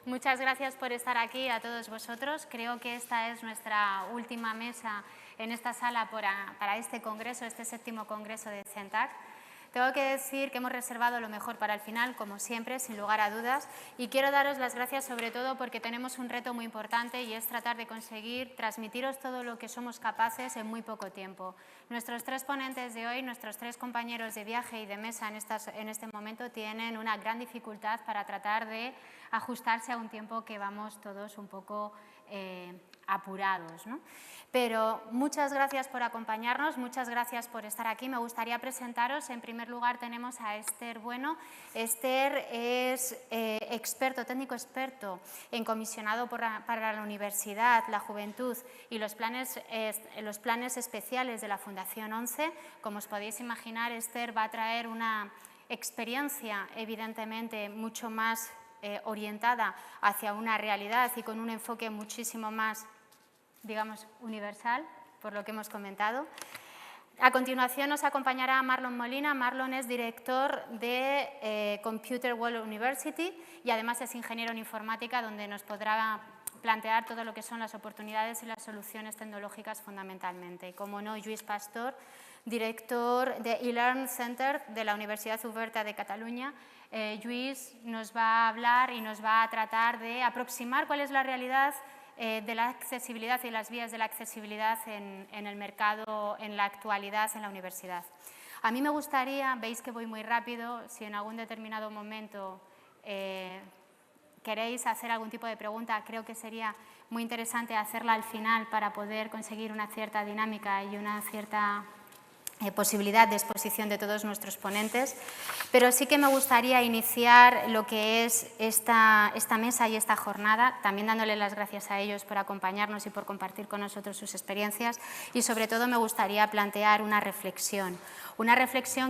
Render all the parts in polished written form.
Muchas gracias por estar aquí a todos vosotros. Creo que esta es nuestra última mesa en esta sala para este congreso, este 7º congreso de CENTAC. Tengo que decir que hemos reservado lo mejor para el final, como siempre, sin lugar a dudas, y quiero daros las gracias sobre todo porque tenemos un reto muy importante y es tratar de conseguir transmitiros todo lo que somos capaces en muy poco tiempo. Nuestros 3 ponentes de hoy, nuestros 3 compañeros de viaje y de mesa en este momento tienen una gran dificultad para tratar de ajustarse a un tiempo que vamos todos un poco apurados, ¿no? Pero muchas gracias por acompañarnos, muchas gracias por estar aquí. Me gustaría presentaros. En primer lugar tenemos a Esther Bueno. Esther es técnico experto en comisionado para la universidad, la juventud y los planes especiales de la Fundación 11. Como os podéis imaginar, Esther va a traer una experiencia evidentemente mucho más orientada hacia una realidad y con un enfoque muchísimo más, digamos, universal, por lo que hemos comentado. A continuación nos acompañará Marlon Molina. Marlon es director de Computer World University y además es ingeniero en informática, donde nos podrá plantear todo lo que son las oportunidades y las soluciones tecnológicas fundamentalmente. Y como no, Lluís Pastor, director de eLearn Center de la Universidad Oberta de Cataluña. Lluís nos va a hablar y nos va a tratar de aproximar cuál es la realidad de la accesibilidad y las vías de la accesibilidad en el mercado, en la actualidad, en la universidad. A mí me gustaría, veis que voy muy rápido, si en algún determinado momento queréis hacer algún tipo de pregunta, creo que sería muy interesante hacerla al final para poder conseguir una cierta dinámica y una cierta posibilidad de exposición de todos nuestros ponentes, pero sí que me gustaría iniciar lo que es esta mesa y esta jornada, también dándole las gracias a ellos por acompañarnos y por compartir con nosotros sus experiencias, y sobre todo me gustaría plantear una reflexión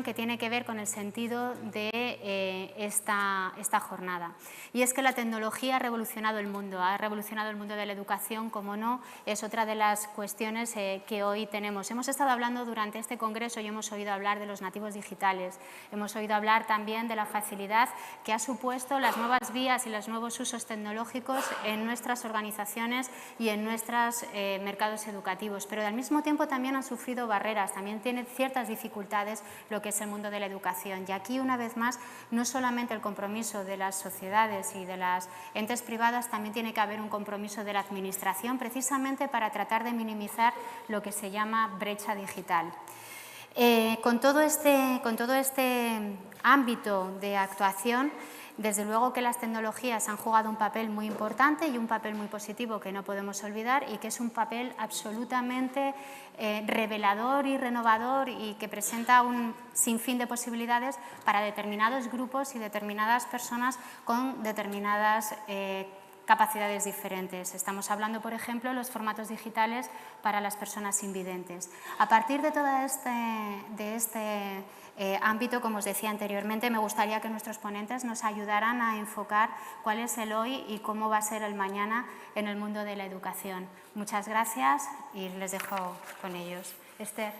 que tiene que ver con el sentido de esta jornada. Y es que la tecnología ha revolucionado el mundo de la educación, como no, es otra de las cuestiones que hoy tenemos. Hemos estado hablando durante este congreso y hemos oído hablar de los nativos digitales, hemos oído hablar también de la facilidad que ha supuesto las nuevas vías y los nuevos usos tecnológicos en nuestras organizaciones y en nuestros mercados educativos, pero al mismo tiempo también han sufrido barreras, también tienen ciertas dificultades lo que es el mundo de la educación. Y aquí, una vez más, no solamente el compromiso de las sociedades y de las entes privadas, también tiene que haber un compromiso de la administración, precisamente para tratar de minimizar lo que se llama brecha digital. Con todo este ámbito de actuación, desde luego que las tecnologías han jugado un papel muy importante y un papel muy positivo que no podemos olvidar, y que es un papel absolutamente revelador y renovador y que presenta un sinfín de posibilidades para determinados grupos y determinadas personas con determinadas capacidades diferentes. Estamos hablando, por ejemplo, de los formatos digitales para las personas invidentes. A partir de todo este ámbito, como os decía anteriormente, me gustaría que nuestros ponentes nos ayudaran a enfocar cuál es el hoy y cómo va a ser el mañana en el mundo de la educación. Muchas gracias y les dejo con ellos. Esther.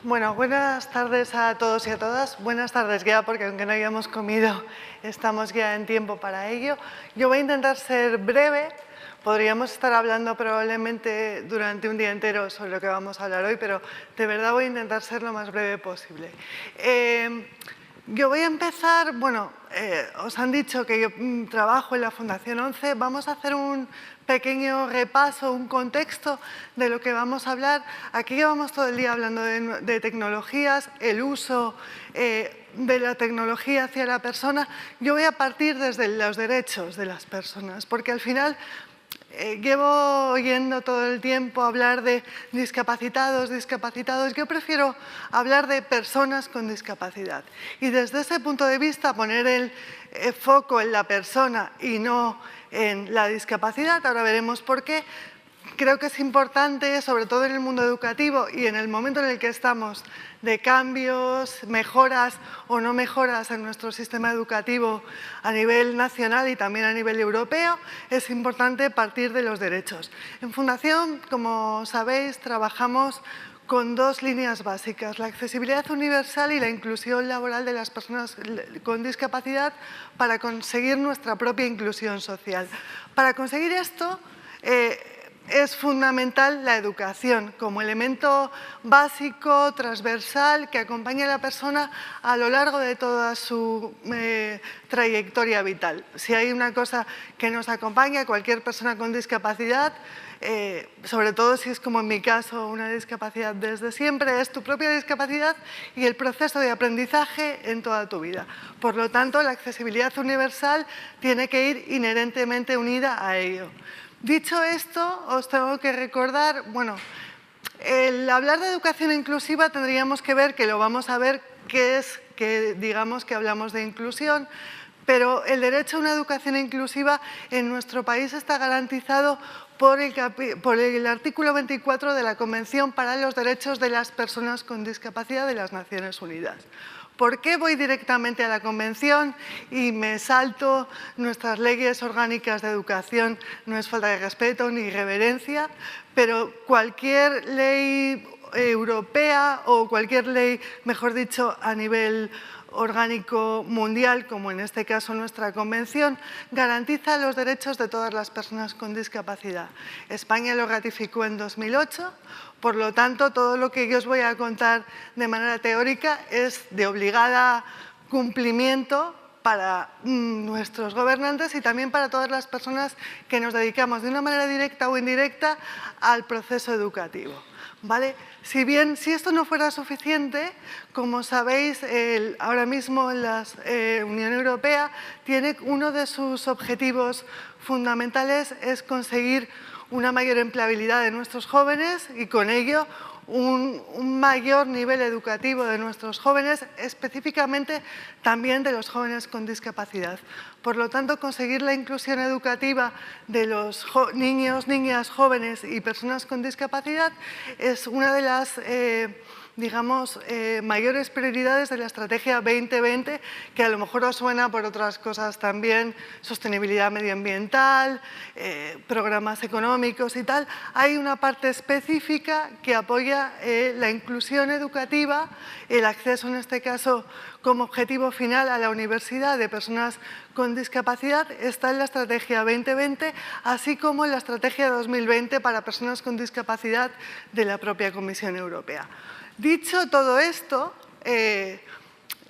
Bueno, buenas tardes a todos y a todas. Buenas tardes ya, porque aunque no hayamos comido, estamos ya en tiempo para ello. Yo voy a intentar ser breve. Podríamos estar hablando probablemente durante un día entero sobre lo que vamos a hablar hoy, pero de verdad voy a intentar ser lo más breve posible. Yo voy a empezar, bueno, os han dicho que yo trabajo en la Fundación 11. Vamos a hacer un pequeño repaso, un contexto de lo que vamos a hablar. Aquí llevamos todo el día hablando de tecnologías, el uso de la tecnología hacia la persona. Yo voy a partir desde los derechos de las personas, porque al final llevo oyendo todo el tiempo hablar de discapacitados. Yo prefiero hablar de personas con discapacidad. Y desde ese punto de vista, poner el foco en la persona y no en la discapacidad. Ahora veremos por qué. creo que es importante, sobre todo en el mundo educativo y en el momento en el que estamos, de cambios, mejoras o no mejoras en nuestro sistema educativo a nivel nacional y también a nivel europeo, es importante partir de los derechos. En Fundación, como sabéis, trabajamos con dos líneas básicas, la accesibilidad universal y la inclusión laboral de las personas con discapacidad para conseguir nuestra propia inclusión social. Para conseguir esto, es fundamental la educación como elemento básico, transversal, que acompaña a la persona a lo largo de toda su trayectoria vital. Si hay una cosa que nos acompaña a cualquier persona con discapacidad, sobre todo si es como en mi caso una discapacidad desde siempre, es tu propia discapacidad y el proceso de aprendizaje en toda tu vida. Por lo tanto, la accesibilidad universal tiene que ir inherentemente unida a ello. Dicho esto, os tengo que recordar, bueno, el hablar de educación inclusiva tendríamos que ver, que lo vamos a ver, qué es que digamos que hablamos de inclusión, pero el derecho a una educación inclusiva en nuestro país está garantizado por el artículo 24 de la Convención para los Derechos de las Personas con Discapacidad de las Naciones Unidas. ¿Por qué voy directamente a la Convención y me salto nuestras leyes orgánicas de educación? No es falta de respeto ni irreverencia, pero cualquier ley europea o cualquier ley, mejor dicho, a nivel orgánico mundial, como en este caso nuestra Convención, garantiza los derechos de todas las personas con discapacidad. España lo ratificó en 2008, por lo tanto, todo lo que yo os voy a contar de manera teórica es de obligada cumplimiento para nuestros gobernantes y también para todas las personas que nos dedicamos de una manera directa o indirecta al proceso educativo. ¿Vale? Si esto no fuera suficiente, como sabéis, ahora mismo la Unión Europea tiene uno de sus objetivos fundamentales es conseguir una mayor empleabilidad de nuestros jóvenes y con ello un mayor nivel educativo de nuestros jóvenes, específicamente también de los jóvenes con discapacidad. Por lo tanto, conseguir la inclusión educativa de los niños, niñas, jóvenes y personas con discapacidad es una de las mayores prioridades de la Estrategia 2020, que a lo mejor os suena por otras cosas también, sostenibilidad medioambiental, programas económicos y tal. Hay una parte específica que apoya la inclusión educativa, el acceso en este caso como objetivo final a la universidad de personas con discapacidad, está en la Estrategia 2020, así como en la Estrategia 2020 para personas con discapacidad de la propia Comisión Europea. Dicho todo esto,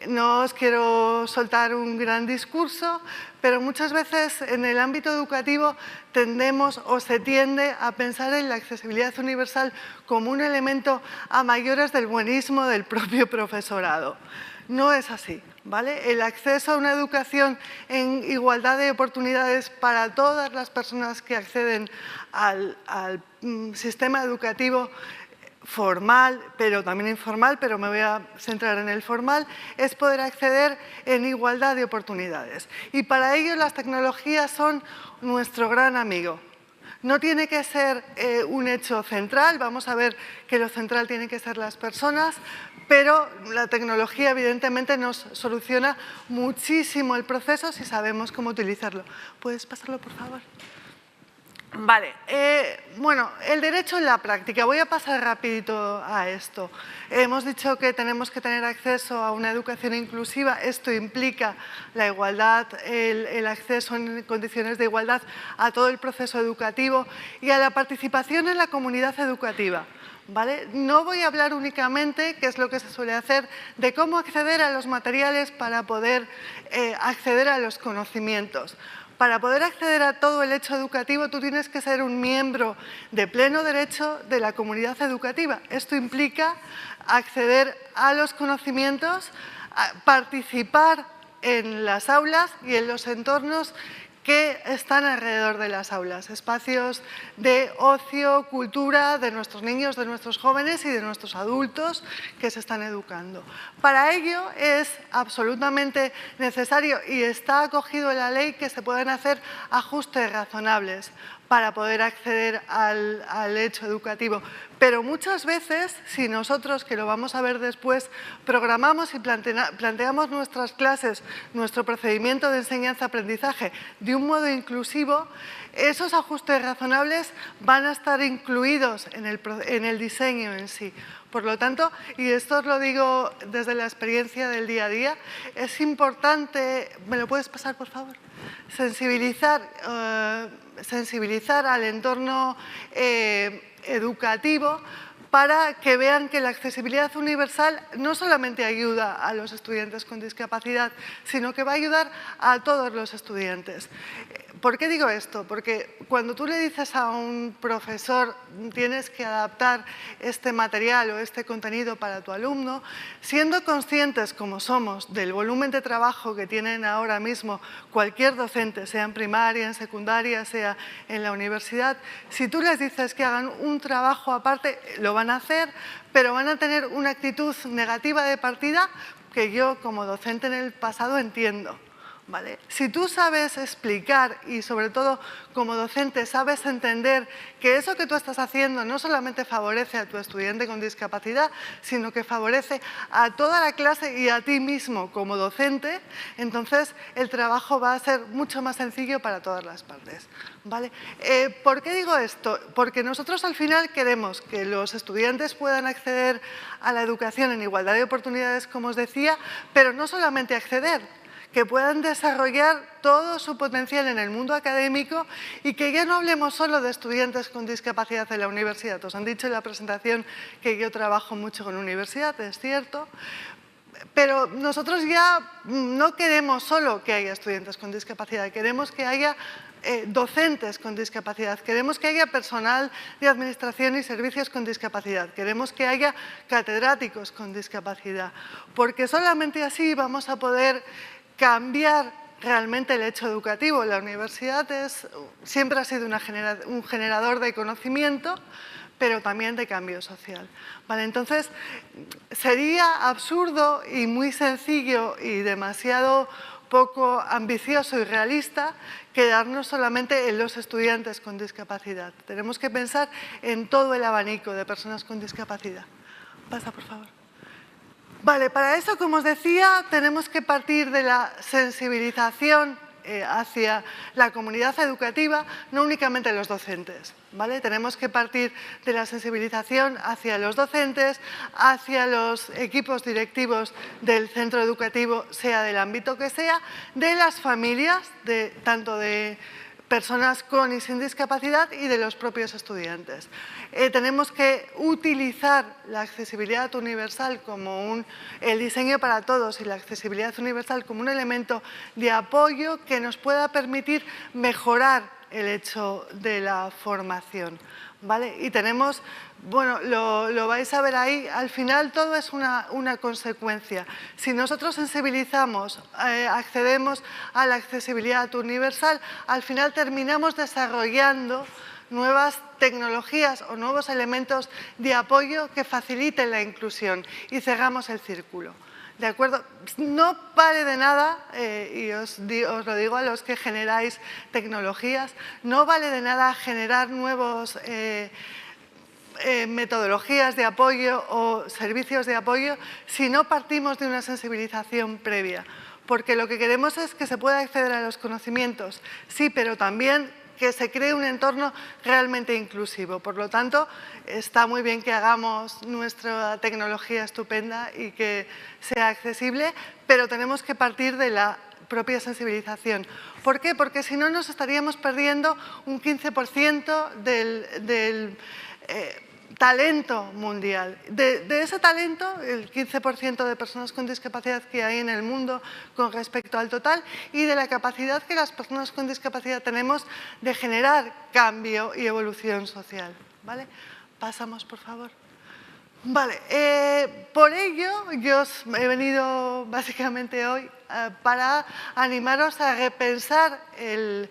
no os quiero soltar un gran discurso, pero muchas veces en el ámbito educativo tendemos o se tiende a pensar en la accesibilidad universal como un elemento a mayores del buenismo del propio profesorado. No es así, ¿vale? El acceso a una educación en igualdad de oportunidades para todas las personas que acceden al sistema educativo formal, pero también informal, pero me voy a centrar en el formal, es poder acceder en igualdad de oportunidades. Y para ello las tecnologías son nuestro gran amigo. No tiene que ser un hecho central, vamos a ver que lo central tiene que ser las personas, pero la tecnología evidentemente nos soluciona muchísimo el proceso si sabemos cómo utilizarlo. ¿Puedes pasarlo, por favor? Vale, bueno, el derecho en la práctica. Voy a pasar rapidito a esto. Hemos dicho que tenemos que tener acceso a una educación inclusiva. Esto implica la igualdad, el acceso en condiciones de igualdad a todo el proceso educativo y a la participación en la comunidad educativa. ¿Vale? No voy a hablar únicamente, que es lo que se suele hacer, de cómo acceder a los materiales para poder acceder a los conocimientos. Para poder acceder a todo el hecho educativo, tú tienes que ser un miembro de pleno derecho de la comunidad educativa. Esto implica acceder a los conocimientos, participar en las aulas y en los entornos que están alrededor de las aulas, espacios de ocio, cultura de nuestros niños, de nuestros jóvenes y de nuestros adultos que se están educando. Para ello es absolutamente necesario y está acogido en la ley que se puedan hacer ajustes razonables para poder acceder al hecho educativo. Pero muchas veces, si nosotros, que lo vamos a ver después, programamos y planteamos nuestras clases, nuestro procedimiento de enseñanza-aprendizaje de un modo inclusivo, esos ajustes razonables van a estar incluidos en el diseño en sí. Por lo tanto, y esto os lo digo desde la experiencia del día a día, es importante, ¿me lo puedes pasar, por favor? Sensibilizar al entorno educativo para que vean que la accesibilidad universal no solamente ayuda a los estudiantes con discapacidad, sino que va a ayudar a todos los estudiantes. ¿Por qué digo esto? Porque cuando tú le dices a un profesor tienes que adaptar este material o este contenido para tu alumno, siendo conscientes como somos del volumen de trabajo que tienen ahora mismo cualquier docente, sea en primaria, en secundaria, sea en la universidad, si tú les dices que hagan un trabajo aparte, lo van a hacer, pero van a tener una actitud negativa de partida que yo como docente en el pasado entiendo. ¿Vale? Si tú sabes explicar y sobre todo como docente sabes entender que eso que tú estás haciendo no solamente favorece a tu estudiante con discapacidad, sino que favorece a toda la clase y a ti mismo como docente, entonces el trabajo va a ser mucho más sencillo para todas las partes. ¿Vale? ¿Por qué digo esto? Porque nosotros al final queremos que los estudiantes puedan acceder a la educación en igualdad de oportunidades, como os decía, pero no solamente acceder, que puedan desarrollar todo su potencial en el mundo académico y que ya no hablemos solo de estudiantes con discapacidad en la universidad. Os han dicho en la presentación que yo trabajo mucho con universidad, es cierto, pero nosotros ya no queremos solo que haya estudiantes con discapacidad, queremos que haya docentes con discapacidad, queremos que haya personal de administración y servicios con discapacidad, queremos que haya catedráticos con discapacidad, porque solamente así vamos a poder cambiar realmente el hecho educativo. La universidad siempre ha sido un generador de conocimiento, pero también de cambio social. ¿Vale? Entonces, sería absurdo y muy sencillo y demasiado poco ambicioso y realista quedarnos solamente en los estudiantes con discapacidad. Tenemos que pensar en todo el abanico de personas con discapacidad. Pasa, por favor. Vale, para eso, como os decía, tenemos que partir de la sensibilización hacia la comunidad educativa, no únicamente los docentes. ¿Vale? Tenemos que partir de la sensibilización hacia los docentes, hacia los equipos directivos del centro educativo, sea del ámbito que sea, de las familias, tanto de personas con y sin discapacidad y de los propios estudiantes. Tenemos que utilizar la accesibilidad universal como el diseño para todos y la accesibilidad universal como un elemento de apoyo que nos pueda permitir mejorar el hecho de la formación. ¿Vale? Y tenemos, bueno, lo vais a ver ahí, al final todo es una consecuencia. Si nosotros sensibilizamos, accedemos a la accesibilidad universal, al final terminamos desarrollando nuevas tecnologías o nuevos elementos de apoyo que faciliten la inclusión y cerramos el círculo. ¿De acuerdo? No vale de nada, y os lo digo a los que generáis tecnologías, no vale de nada generar nuevos metodologías de apoyo o servicios de apoyo si no partimos de una sensibilización previa. Porque lo que queremos es que se pueda acceder a los conocimientos, sí, pero también que se cree un entorno realmente inclusivo. Por lo tanto, está muy bien que hagamos nuestra tecnología estupenda y que sea accesible, pero tenemos que partir de la propia sensibilización. ¿Por qué? Porque si no nos estaríamos perdiendo un 15% del talento mundial. De ese talento, el 15% de personas con discapacidad que hay en el mundo con respecto al total y de la capacidad que las personas con discapacidad tenemos de generar cambio y evolución social. ¿Vale? Pasamos, por favor. Vale, por ello yo os he venido básicamente hoy para animaros a repensar el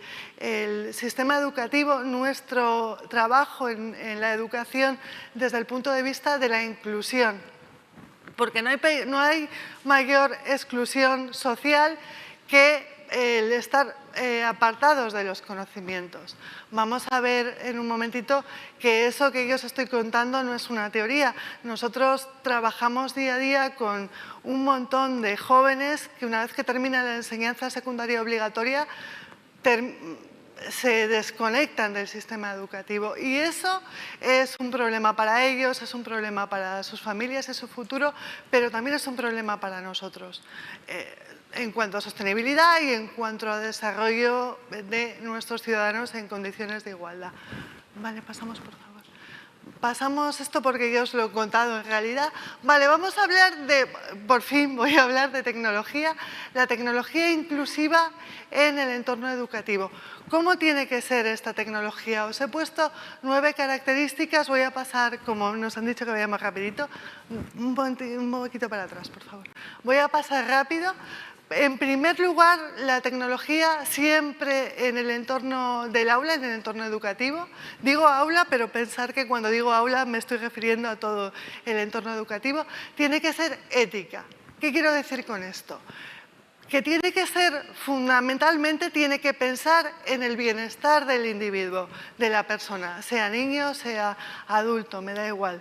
sistema educativo, nuestro trabajo en la educación desde el punto de vista de la inclusión, porque no hay mayor exclusión social que el estar apartados de los conocimientos. Vamos a ver en un momentito que eso que yo os estoy contando no es una teoría. Nosotros trabajamos día a día con un montón de jóvenes que una vez que terminan la enseñanza secundaria obligatoria se desconectan del sistema educativo y eso es un problema para ellos, es un problema para sus familias y su futuro, pero también es un problema para nosotros en cuanto a sostenibilidad y en cuanto a desarrollo de nuestros ciudadanos en condiciones de igualdad. Vale, pasamos por favor. Pasamos esto porque yo os lo he contado en realidad. Vale, vamos a hablar de, por fin voy a hablar de tecnología, la tecnología inclusiva en el entorno educativo. ¿Cómo tiene que ser esta tecnología? Os he puesto 9 características, voy a pasar, como nos han dicho que vayamos rapidito, un poquito para atrás, por favor. Voy a pasar rápido. En primer lugar, la tecnología siempre en el entorno del aula, en el entorno educativo. Digo aula, pero pensar que cuando digo aula me estoy refiriendo a todo el entorno educativo. Tiene que ser ética. ¿Qué quiero decir con esto? Que tiene que ser, fundamentalmente, tiene que pensar en el bienestar del individuo, de la persona, sea niño, sea adulto, me da igual.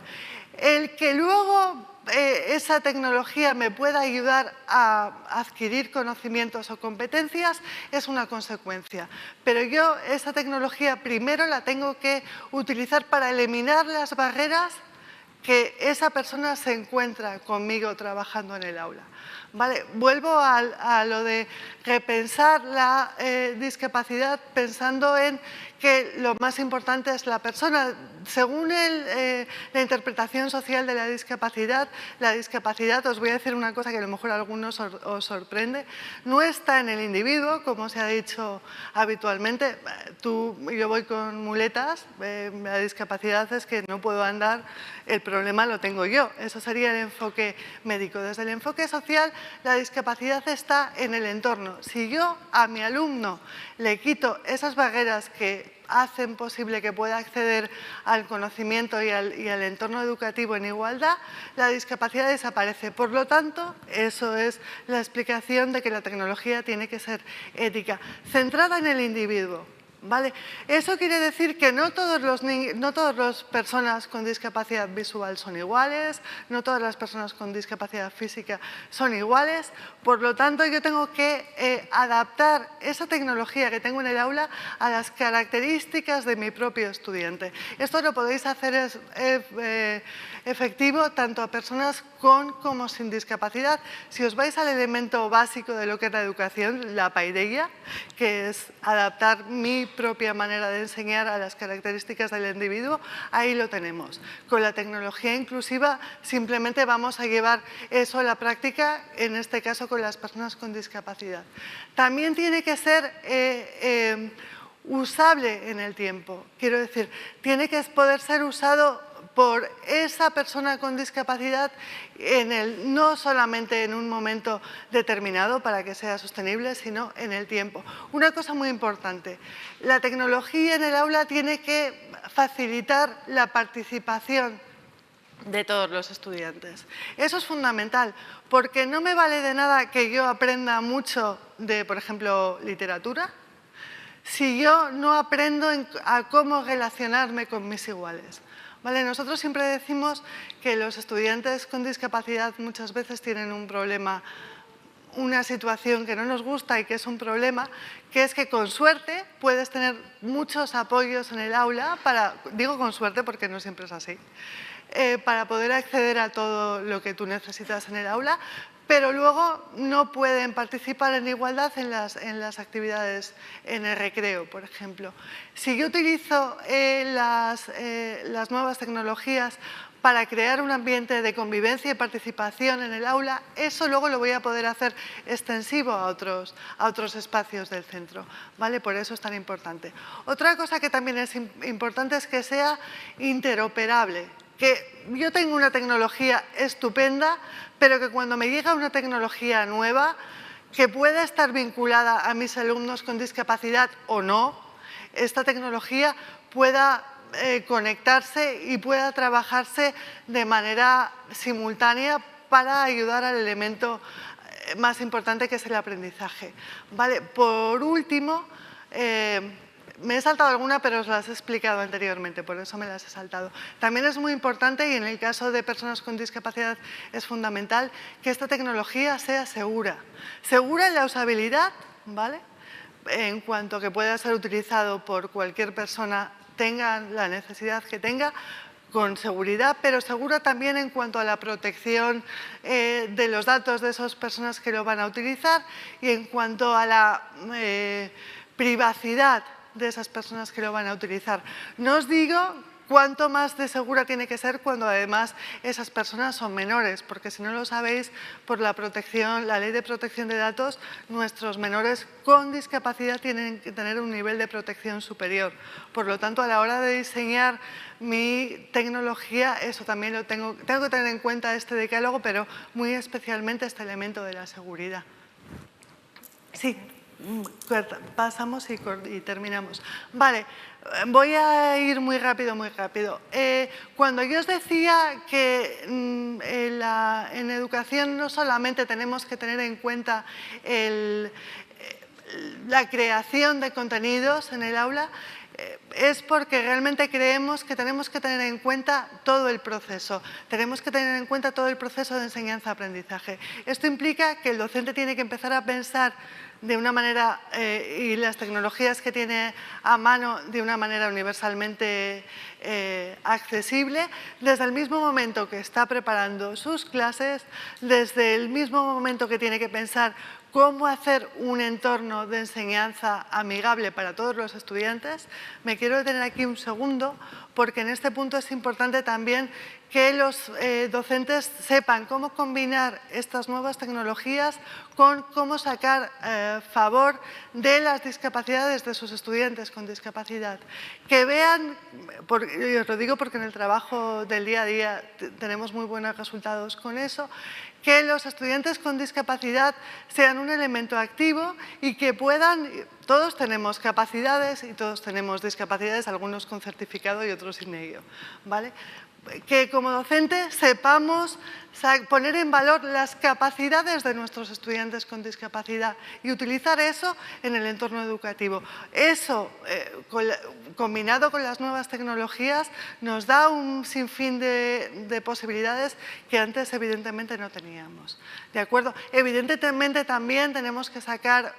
El que luego esa tecnología me pueda ayudar a adquirir conocimientos o competencias es una consecuencia. Pero yo esa tecnología primero la tengo que utilizar para eliminar las barreras que esa persona se encuentra conmigo trabajando en el aula. ¿Vale? Vuelvo a lo de repensar la discapacidad pensando en que lo más importante es la persona. Según la interpretación social de la discapacidad, os voy a decir una cosa que a lo mejor a algunos os sorprende, no está en el individuo, como se ha dicho habitualmente. Yo voy con muletas, la discapacidad es que no puedo andar, el problema lo tengo yo. Eso sería el enfoque médico. Desde el enfoque social, la discapacidad está en el entorno. Si yo a mi alumno le quito esas barreras que hacen posible que pueda acceder al conocimiento y al entorno educativo en igualdad, la discapacidad desaparece. Por lo tanto, eso es la explicación de que la tecnología tiene que ser ética, centrada en el individuo. ¿Vale? Eso quiere decir que no todas las personas con discapacidad visual son iguales, no todas las personas con discapacidad física son iguales, por lo tanto yo tengo que adaptar esa tecnología que tengo en el aula a las características de mi propio estudiante. Esto lo podéis hacer efectivo tanto a personas con como sin discapacidad. Si os vais al elemento básico de lo que es la educación, la paideia, que es adaptar mi propia manera de enseñar a las características del individuo, ahí lo tenemos. Con la tecnología inclusiva simplemente vamos a llevar eso a la práctica, en este caso con las personas con discapacidad. También tiene que ser usable en el tiempo, quiero decir, tiene que poder ser usado por esa persona con discapacidad no solamente en un momento determinado para que sea sostenible, sino en el tiempo. Una cosa muy importante, la tecnología en el aula tiene que facilitar la participación de todos los estudiantes. Eso es fundamental, porque no me vale de nada que yo aprenda mucho de, por ejemplo, literatura, si yo no aprendo a cómo relacionarme con mis iguales. ¿Vale? Nosotros siempre decimos que los estudiantes con discapacidad muchas veces tienen un problema, una situación que no nos gusta y que es un problema, que es que con suerte puedes tener muchos apoyos en el aula, digo con suerte porque no siempre es así, para poder acceder a todo lo que tú necesitas en el aula, pero luego no pueden participar en igualdad en las actividades en el recreo, por ejemplo. Si yo utilizo las nuevas tecnologías para crear un ambiente de convivencia y participación en el aula, eso luego lo voy a poder hacer extensivo a otros espacios del centro, ¿vale? Por eso es tan importante. Otra cosa que también es importante es que sea interoperable, que yo tengo una tecnología estupenda, pero que cuando me llega una tecnología nueva, que pueda estar vinculada a mis alumnos con discapacidad o no, esta tecnología pueda conectarse y pueda trabajarse de manera simultánea para ayudar al elemento más importante, que es el aprendizaje. ¿Vale? Por último, me he saltado alguna, pero os las he explicado anteriormente, por eso me las he saltado. También es muy importante, y en el caso de personas con discapacidad es fundamental, que esta tecnología sea segura. Segura en la usabilidad, ¿vale? En cuanto a que pueda ser utilizado por cualquier persona, tenga la necesidad que tenga, con seguridad, pero segura también en cuanto a la protección de los datos de esas personas que lo van a utilizar y en cuanto a la privacidad de esas personas que lo van a utilizar. No os digo cuánto más de segura tiene que ser cuando además esas personas son menores, porque si no lo sabéis, por la Ley de Protección de Datos, nuestros menores con discapacidad tienen que tener un nivel de protección superior. Por lo tanto, a la hora de diseñar mi tecnología, eso también lo tengo que tener en cuenta, este decálogo, pero muy especialmente este elemento de la seguridad. Sí. Pasamos y terminamos. Vale, voy a ir muy rápido, muy rápido. Cuando yo os decía que en educación no solamente tenemos que tener en cuenta la creación de contenidos en el aula, es porque realmente creemos que tenemos que tener en cuenta todo el proceso. Tenemos que tener en cuenta todo el proceso de enseñanza-aprendizaje. Esto implica que el docente tiene que empezar a pensar de una manera, y las tecnologías que tiene a mano de una manera universalmente accesible, desde el mismo momento que está preparando sus clases, desde el mismo momento que tiene que pensar cómo hacer un entorno de enseñanza amigable para todos los estudiantes. Me quiero detener aquí un segundo, porque en este punto es importante también que los docentes sepan cómo combinar estas nuevas tecnologías con cómo sacar favor de las discapacidades de sus estudiantes con discapacidad. Que vean, y os lo digo porque en el trabajo del día a día tenemos muy buenos resultados con eso, que los estudiantes con discapacidad sean un elemento activo y que puedan, todos tenemos capacidades y todos tenemos discapacidades, algunos con certificado y otros sin ello, ¿vale? Que como docentes sepamos poner en valor las capacidades de nuestros estudiantes con discapacidad y utilizar eso en el entorno educativo. Eso, combinado con las nuevas tecnologías, nos da un sinfín de posibilidades que antes evidentemente no teníamos. ¿De acuerdo? Evidentemente también tenemos que sacar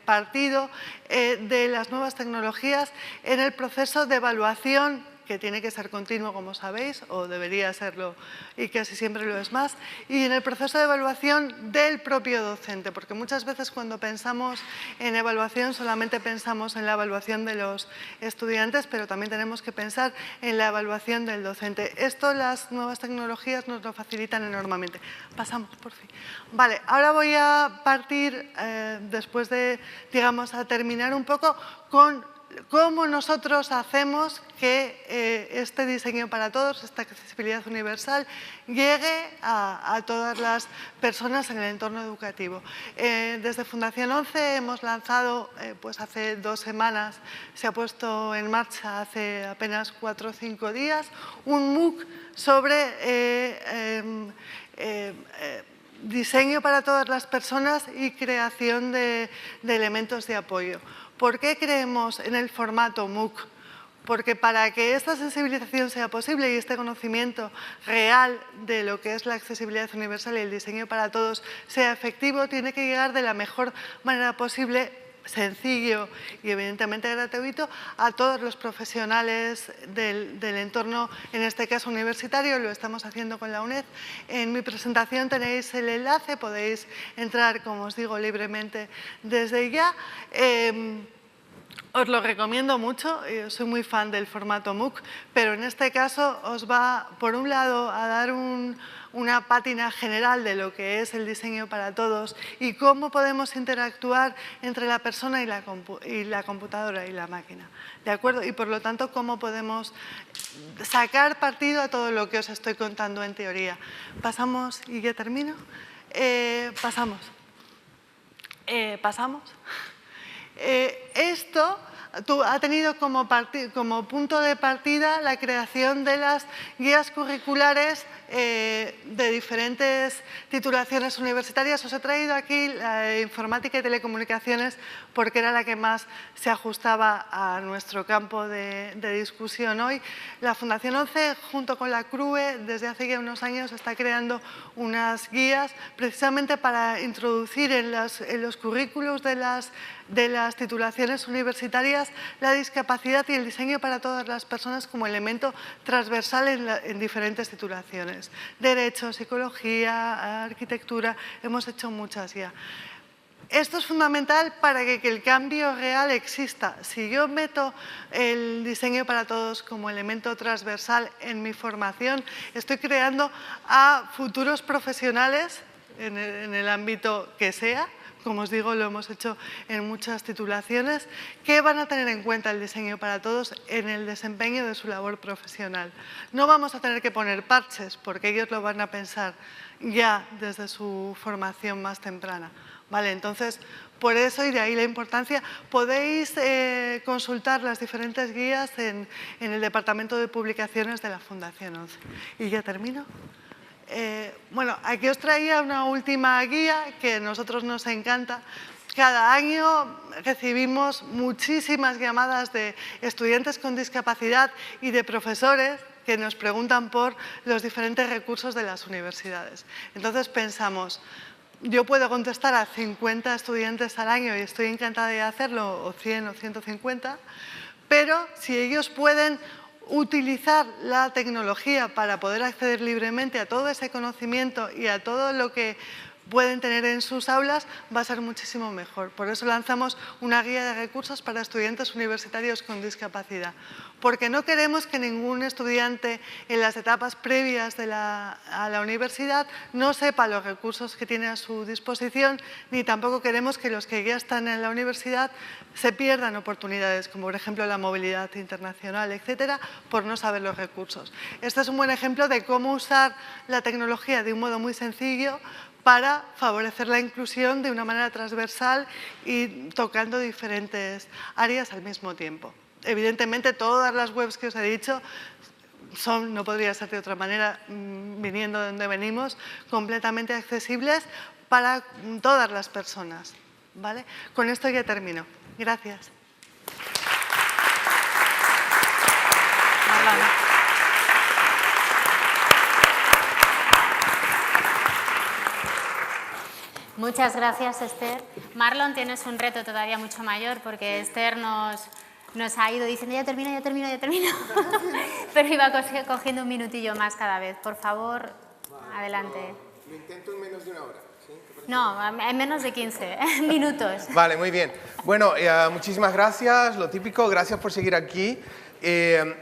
partido de las nuevas tecnologías en el proceso de evaluación, que tiene que ser continuo, como sabéis, o debería serlo, y casi siempre lo es más, y en el proceso de evaluación del propio docente, porque muchas veces cuando pensamos en evaluación solamente pensamos en la evaluación de los estudiantes, pero también tenemos que pensar en la evaluación del docente. Esto las nuevas tecnologías nos lo facilitan enormemente. Pasamos, por fin. Vale, ahora voy a partir, después de, digamos, a terminar un poco con cómo nosotros hacemos que este diseño para todos, esta accesibilidad universal, llegue a todas las personas en el entorno educativo. Desde Fundación 11 hemos lanzado, pues hace 2 semanas, se ha puesto en marcha hace apenas 4 o 5 días, un MOOC sobre diseño para todas las personas y creación de elementos de apoyo. ¿Por qué creemos en el formato MOOC? Porque para que esta sensibilización sea posible y este conocimiento real de lo que es la accesibilidad universal y el diseño para todos sea efectivo, tiene que llegar de la mejor manera posible, sencillo y evidentemente gratuito, a todos los profesionales del entorno, en este caso universitario. Lo estamos haciendo con la UNED. En mi presentación tenéis el enlace, podéis entrar, como os digo, libremente desde ya. Os lo recomiendo mucho, yo soy muy fan del formato MOOC, pero en este caso os va, por un lado, a dar una pátina general de lo que es el diseño para todos y cómo podemos interactuar entre la persona y la computadora y la máquina, ¿de acuerdo? Y por lo tanto, cómo podemos sacar partido a todo lo que os estoy contando en teoría. Pasamos, y ya termino. Pasamos. Esto ha tenido como punto de partida la creación de las guías curriculares de diferentes titulaciones universitarias. Os he traído aquí la de informática y telecomunicaciones porque era la que más se ajustaba a nuestro campo de discusión hoy. La Fundación ONCE, junto con la CRUE, desde hace ya unos años está creando unas guías precisamente para introducir en los currículos de las titulaciones universitarias la discapacidad y el diseño para todas las personas como elemento transversal en diferentes titulaciones. Derecho, psicología, arquitectura, hemos hecho muchas ya. Esto es fundamental para que el cambio real exista. Si yo meto el diseño para todos como elemento transversal en mi formación, estoy creando a futuros profesionales en el ámbito que sea. Como os digo, lo hemos hecho en muchas titulaciones, que van a tener en cuenta el diseño para todos en el desempeño de su labor profesional. No vamos a tener que poner parches, porque ellos lo van a pensar ya desde su formación más temprana. Vale, entonces, por eso y de ahí la importancia, podéis consultar las diferentes guías en el Departamento de Publicaciones de la Fundación ONCE. Y ya termino. Bueno, aquí os traía una última guía que a nosotros nos encanta. Cada año recibimos muchísimas llamadas de estudiantes con discapacidad y de profesores que nos preguntan por los diferentes recursos de las universidades. Entonces pensamos, yo puedo contestar a 50 estudiantes al año y estoy encantada de hacerlo, o 100 o 150, pero si ellos pueden utilizar la tecnología para poder acceder libremente a todo ese conocimiento y a todo lo que pueden tener en sus aulas, va a ser muchísimo mejor. Por eso lanzamos una guía de recursos para estudiantes universitarios con discapacidad, porque no queremos que ningún estudiante en las etapas previas a la universidad no sepa los recursos que tiene a su disposición, ni tampoco queremos que los que ya están en la universidad se pierdan oportunidades, como por ejemplo la movilidad internacional, etcétera, por no saber los recursos. Este es un buen ejemplo de cómo usar la tecnología de un modo muy sencillo para favorecer la inclusión de una manera transversal y tocando diferentes áreas al mismo tiempo. Evidentemente, todas las webs que os he dicho son, no podría ser de otra manera, viniendo de donde venimos, completamente accesibles para todas las personas. ¿Vale? Con esto ya termino. Gracias. Muchas gracias, Esther. Marlon, tienes un reto todavía mucho mayor porque Esther nos ha ido diciendo ya termino, ya termino, ya termino. Pero iba cogiendo un minutillo más cada vez. Por favor, adelante. Lo intento en menos de una hora. ¿Sí? No, en menos de 15 minutos. Vale, muy bien. Bueno, muchísimas gracias. Lo típico, gracias por seguir aquí.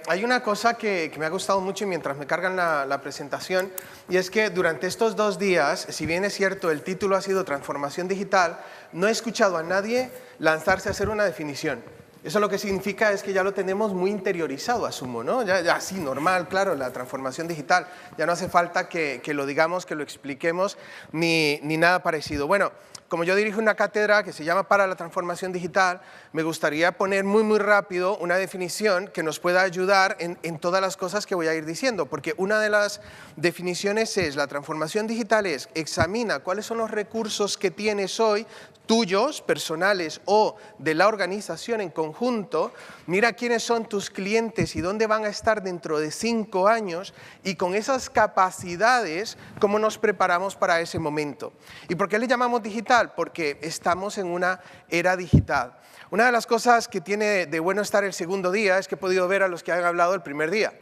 Hay una cosa que me ha gustado mucho mientras me cargan la presentación, y es que durante estos 2 días, si bien es cierto el título ha sido Transformación Digital, no he escuchado a nadie lanzarse a hacer una definición. Eso lo que significa es que ya lo tenemos muy interiorizado, asumo, ¿no? Ya sí, normal, claro, la transformación digital. Ya no hace falta que lo digamos, que lo expliquemos, ni nada parecido. Bueno, como yo dirijo una cátedra que se llama Para la Transformación Digital, me gustaría poner muy rápido una definición que nos pueda ayudar en todas las cosas que voy a ir diciendo, porque una de las definiciones es, la transformación digital es, examina cuáles son los recursos que tienes hoy, tuyos, personales o de la organización en conjunto, mira quiénes son tus clientes y dónde van a estar dentro de 5 años, y con esas capacidades, cómo nos preparamos para ese momento. ¿Y por qué le llamamos digital? Porque estamos en una era digital. Una de las cosas que tiene de bueno estar el segundo día es que he podido ver a los que han hablado el primer día.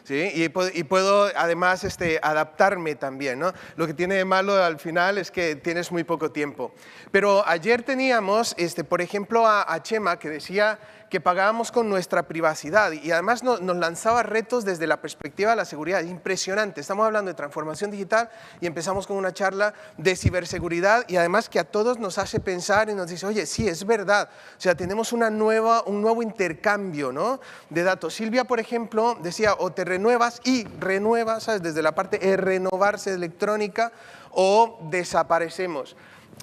¿Sí? Y puedo además adaptarme también, ¿no? Lo que tiene de malo al final es que tienes muy poco tiempo. Pero ayer teníamos, por ejemplo, a Chema, que decía que pagábamos con nuestra privacidad, y además nos lanzaba retos desde la perspectiva de la seguridad. Impresionante. Estamos hablando de transformación digital y empezamos con una charla de ciberseguridad, y además que a todos nos hace pensar y nos dice, oye, sí, es verdad. O sea, tenemos un nuevo intercambio, ¿no?, de datos. Silvia, por ejemplo, decía, o te renuevas y renuevas, ¿sabes?, desde la parte de renovarse electrónica, o desaparecemos.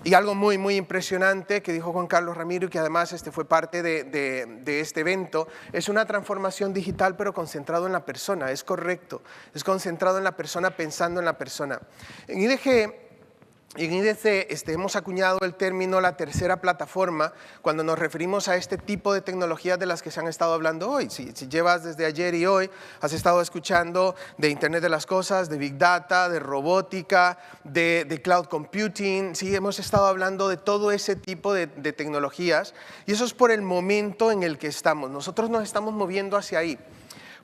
Y algo muy, muy impresionante que dijo Juan Carlos Ramiro, y que además fue parte de este evento, es una transformación digital pero concentrado en la persona, es correcto, es concentrado en la persona, pensando en la persona. En IDC hemos acuñado el término la tercera plataforma cuando nos referimos a este tipo de tecnologías de las que se han estado hablando hoy. Si llevas desde ayer y hoy, has estado escuchando de Internet de las Cosas, de Big Data, de robótica, de Cloud Computing. Sí, hemos estado hablando de todo ese tipo de tecnologías y eso es por el momento en el que estamos. Nosotros nos estamos moviendo hacia ahí.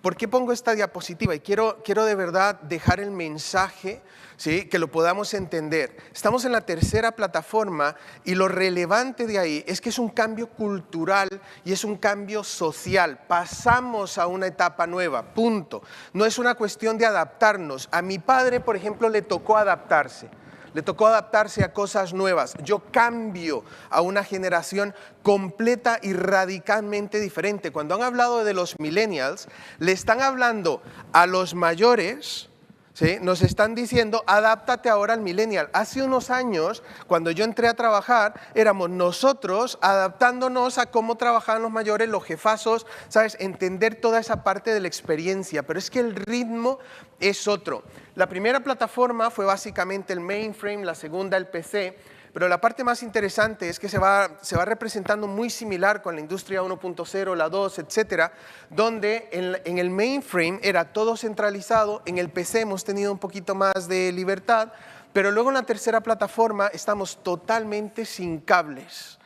¿Por qué pongo esta diapositiva? Y quiero de verdad dejar el mensaje, ¿sí?, que lo podamos entender. Estamos en la tercera plataforma y lo relevante de ahí es que es un cambio cultural y es un cambio social. Pasamos a una etapa nueva, punto. No es una cuestión de adaptarnos. A mi padre, por ejemplo, le tocó adaptarse. Le tocó adaptarse a cosas nuevas. Yo cambio a una generación completa y radicalmente diferente. Cuando han hablado de los millennials, le están hablando a los mayores, ¿sí? Nos están diciendo, adáptate ahora al millennial. Hace unos años, cuando yo entré a trabajar, éramos nosotros adaptándonos a cómo trabajaban los mayores, los jefazos, ¿sabes? Entender toda esa parte de la experiencia, pero es que el ritmo es otro. La primera plataforma fue básicamente el mainframe, la segunda el PC, pero la parte más interesante es que se va representando muy similar con la industria 1.0, la 2, etcétera, donde en el mainframe era todo centralizado, en el PC hemos tenido un poquito más de libertad, pero luego en la tercera plataforma estamos totalmente sin cables,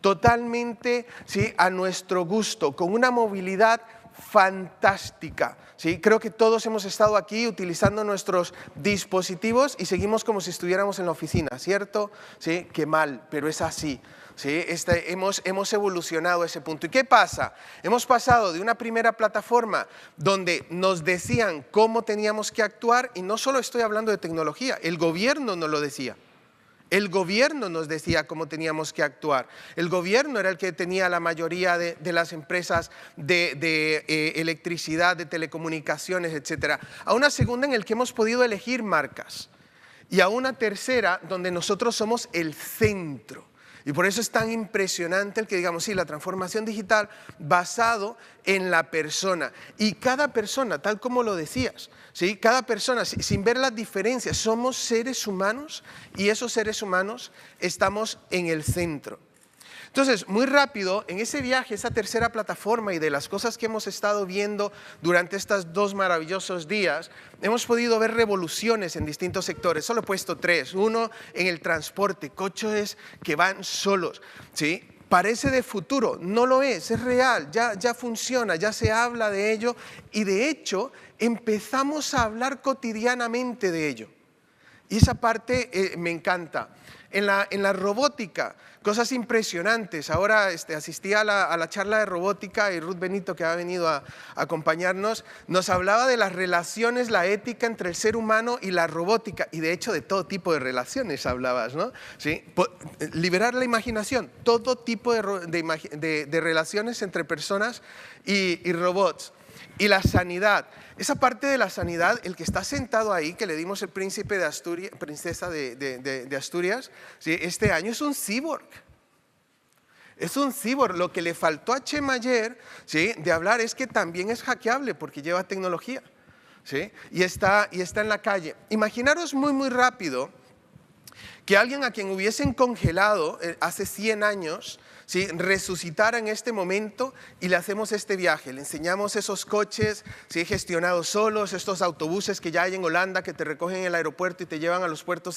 totalmente, ¿sí?, a nuestro gusto, con una movilidad fantástica. ¿Sí? Creo que todos hemos estado aquí utilizando nuestros dispositivos y seguimos como si estuviéramos en la oficina, ¿cierto? ¿Sí? Qué mal, pero es así. ¿Sí? Hemos evolucionado a ese punto. ¿Y qué pasa? Hemos pasado de una primera plataforma donde nos decían cómo teníamos que actuar, y no solo estoy hablando de tecnología, el gobierno nos lo decía. El gobierno nos decía cómo teníamos que actuar. El gobierno era el que tenía la mayoría de las empresas de electricidad, de telecomunicaciones, etc. A una segunda en el que hemos podido elegir marcas. Y a una tercera donde nosotros somos el centro. Y por eso es tan impresionante el que digamos, sí, la transformación digital basado en la persona. Y cada persona, tal como lo decías, ¿sí?, cada persona, sin ver las diferencias, somos seres humanos y esos seres humanos estamos en el centro. Entonces, muy rápido, en ese viaje, esa tercera plataforma y de las cosas que hemos estado viendo durante estos 2 maravillosos días, hemos podido ver revoluciones en distintos sectores. Solo he puesto 3. Uno, en el transporte, coches que van solos, ¿sí? Parece de futuro, no lo es real, ya funciona, ya se habla de ello y de hecho empezamos a hablar cotidianamente de ello. Y esa parte me encanta. En la robótica, cosas impresionantes. Ahora asistí a la charla de robótica y Ruth Benito, que ha venido a acompañarnos, nos hablaba de las relaciones, la ética entre el ser humano y la robótica. Y de hecho de todo tipo de relaciones hablabas, ¿no? ¿Sí? Liberar la imaginación, todo tipo de relaciones entre personas y robots. Y la sanidad. Esa parte de la sanidad, el que está sentado ahí, que le dimos el príncipe de Asturias, princesa de Asturias, ¿sí?, este año es un cyborg. Es un cyborg. Lo que le faltó a Chema ayer, ¿sí?, de hablar es que también es hackeable porque lleva tecnología, ¿sí?, y está en la calle. Imaginaros muy rápido que alguien a quien hubiesen congelado hace 100 años, ¿sí?, resucitara en este momento y le hacemos este viaje. Le enseñamos esos coches, ¿sí?, gestionados solos, estos autobuses que ya hay en Holanda que te recogen en el aeropuerto y te llevan a los pueblos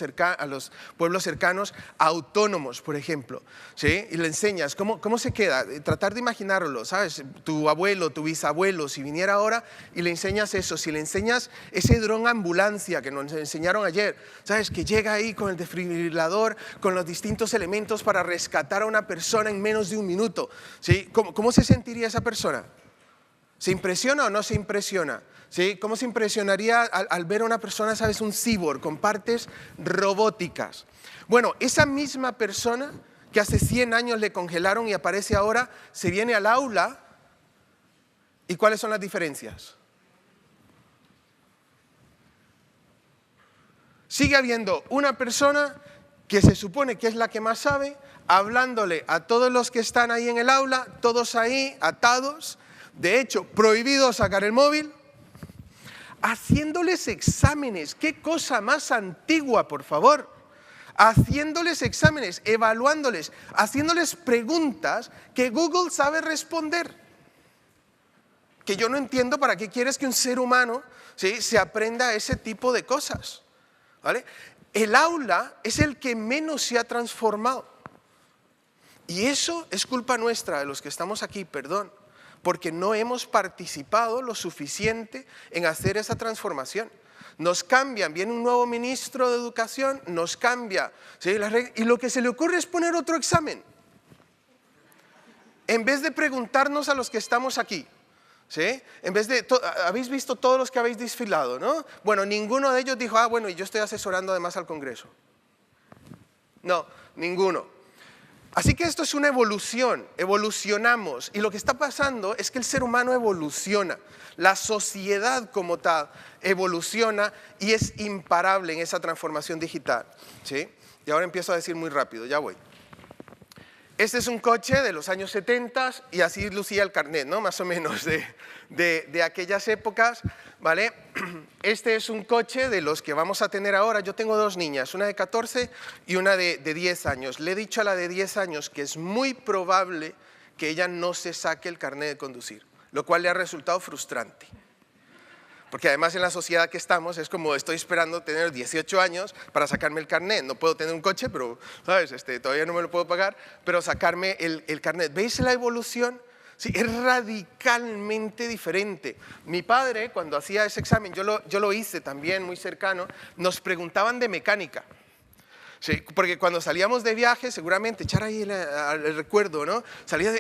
cercanos, autónomos, por ejemplo, ¿sí? Y le enseñas cómo se queda, tratar de imaginarlo, ¿sabes? Tu abuelo, tu bisabuelo, si viniera ahora y le enseñas eso, si le enseñas ese dron ambulancia que nos enseñaron ayer, ¿sabes? Que llega ahí con el desfibrilador, con los distintos elementos para rescatar a una persona en menos de un minuto, ¿sí? ¿Cómo se sentiría esa persona? ¿Se impresiona o no se impresiona? ¿Sí? ¿Cómo se impresionaría al ver a una persona, sabes, un cyborg con partes robóticas? Bueno, esa misma persona que hace 100 años le congelaron y aparece ahora, se viene al aula, ¿y cuáles son las diferencias? Sigue habiendo una persona que se supone que es la que más sabe, hablándole a todos los que están ahí en el aula, todos ahí atados, de hecho, prohibido sacar el móvil, haciéndoles exámenes. ¡Qué cosa más antigua, por favor! Haciéndoles exámenes, evaluándoles, haciéndoles preguntas que Google sabe responder. Que yo no entiendo para qué quieres que un ser humano, ¿sí?, se aprenda ese tipo de cosas, ¿vale? El aula es el que menos se ha transformado. Y eso es culpa nuestra, de los que estamos aquí, perdón, porque no hemos participado lo suficiente en hacer esa transformación. Nos cambian, viene un nuevo ministro de Educación, nos cambia, ¿sí?, las reglas, y lo que se le ocurre es poner otro examen. En vez de preguntarnos a los que estamos aquí, ¿sí? En vez de, habéis visto todos los que habéis desfilado, ¿no? Bueno, ninguno de ellos dijo, bueno, y yo estoy asesorando además al Congreso. No, ninguno. Así que esto es una evolución, evolucionamos, y lo que está pasando es que el ser humano evoluciona, la sociedad como tal evoluciona y es imparable en esa transformación digital, ¿sí? Y ahora empiezo a decir muy rápido, ya voy. Este es un coche de los años 70 y así lucía el carnet, ¿no? Más o menos de aquellas épocas, ¿vale? Este es un coche de los que vamos a tener ahora. Yo tengo dos niñas, una de 14 y una de 10 años. Le he dicho a la de 10 años que es muy probable que ella no se saque el carnet de conducir, lo cual le ha resultado frustrante. Porque además en la sociedad que estamos es como estoy esperando tener 18 años para sacarme el carnet. No puedo tener un coche, pero ¿sabes? Todavía no me lo puedo pagar, pero sacarme el carnet. ¿Veis la evolución? Sí, es radicalmente diferente. Mi padre, cuando hacía ese examen, yo lo hice también muy cercano, nos preguntaban de mecánica. Sí, porque cuando salíamos de viaje, seguramente, echar ahí el recuerdo, ¿no?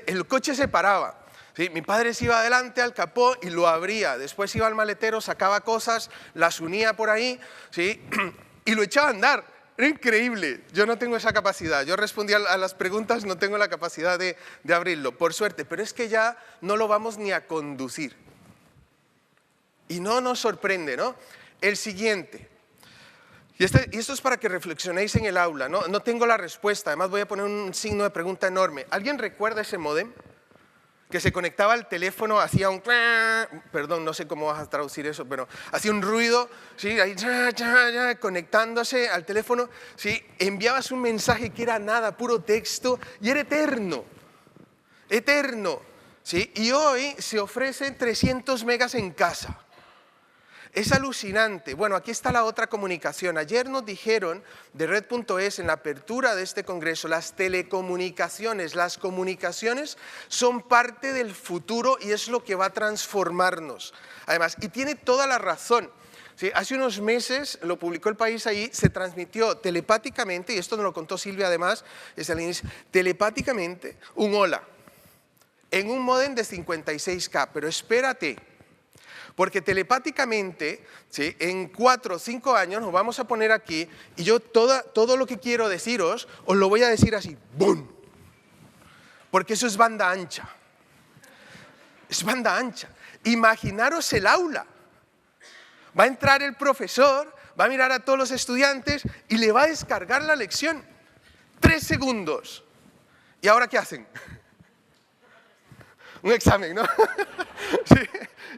El coche se paraba. Sí, mi padre se iba adelante al capó y lo abría, después iba al maletero, sacaba cosas, las unía por ahí, ¿sí?, y lo echaba a andar. Era increíble, yo no tengo esa capacidad, yo respondía a las preguntas, no tengo la capacidad de abrirlo, por suerte, pero es que ya no lo vamos ni a conducir. Y no nos sorprende, ¿no? El siguiente. Y esto es para que reflexionéis en el aula, ¿no? No tengo la respuesta, además voy a poner un signo de pregunta enorme. ¿Alguien recuerda ese módem? Que se conectaba al teléfono, hacía un... Perdón, no sé cómo vas a traducir eso, pero hacía un ruido, ¿sí? Ahí, conectándose al teléfono, ¿sí? Enviabas un mensaje que era nada, puro texto, y era eterno, eterno, ¿sí? Y hoy se ofrecen 300 megas en casa. Es alucinante. Bueno, aquí está la otra comunicación. Ayer nos dijeron de Red.es en la apertura de este congreso, las telecomunicaciones, las comunicaciones son parte del futuro y es lo que va a transformarnos. Además, y tiene toda la razón. Sí, hace unos meses, lo publicó El País ahí, se transmitió telepáticamente, y esto nos lo contó Silvia además, es al inicio, telepáticamente un hola en un módem de 56K, pero espérate. Porque telepáticamente, ¿sí?, en 4 o 5 años nos vamos a poner aquí y yo todo lo que quiero deciros os lo voy a decir así, ¡bum! Porque eso es banda ancha. Es banda ancha. Imaginaros el aula. Va a entrar el profesor, va a mirar a todos los estudiantes y le va a descargar la lección. 3 segundos. ¿Y ahora qué hacen? Un examen, ¿no? Sí.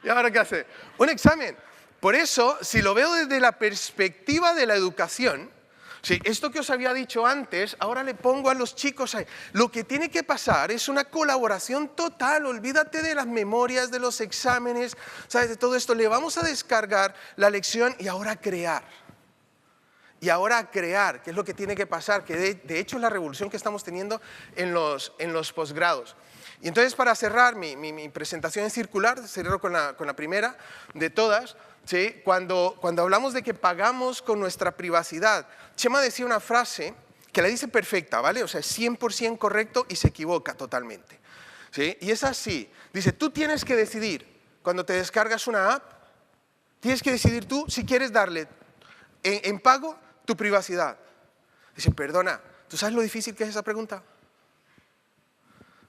¿Y ahora qué hace? Un examen. Por eso, si lo veo desde la perspectiva de la educación, sí, esto que os había dicho antes, ahora le pongo a los chicos ahí. Lo que tiene que pasar es una colaboración total. Olvídate de las memorias, de los exámenes, ¿sabes? De todo esto. Le vamos a descargar la lección y ahora crear. Y ahora crear, que es lo que tiene que pasar, que de hecho es la revolución que estamos teniendo en los posgrados. Y entonces, para cerrar mi presentación en circular, cerro con la primera de todas, ¿sí? Cuando hablamos de que pagamos con nuestra privacidad, Chema decía una frase que la dice perfecta, ¿vale? O sea, es 100% correcto y se equivoca totalmente, ¿sí? Y es así, dice, tú tienes que decidir, cuando te descargas una app, tienes que decidir tú si quieres darle en pago tu privacidad. Dice, perdona, ¿tú sabes lo difícil que es esa pregunta?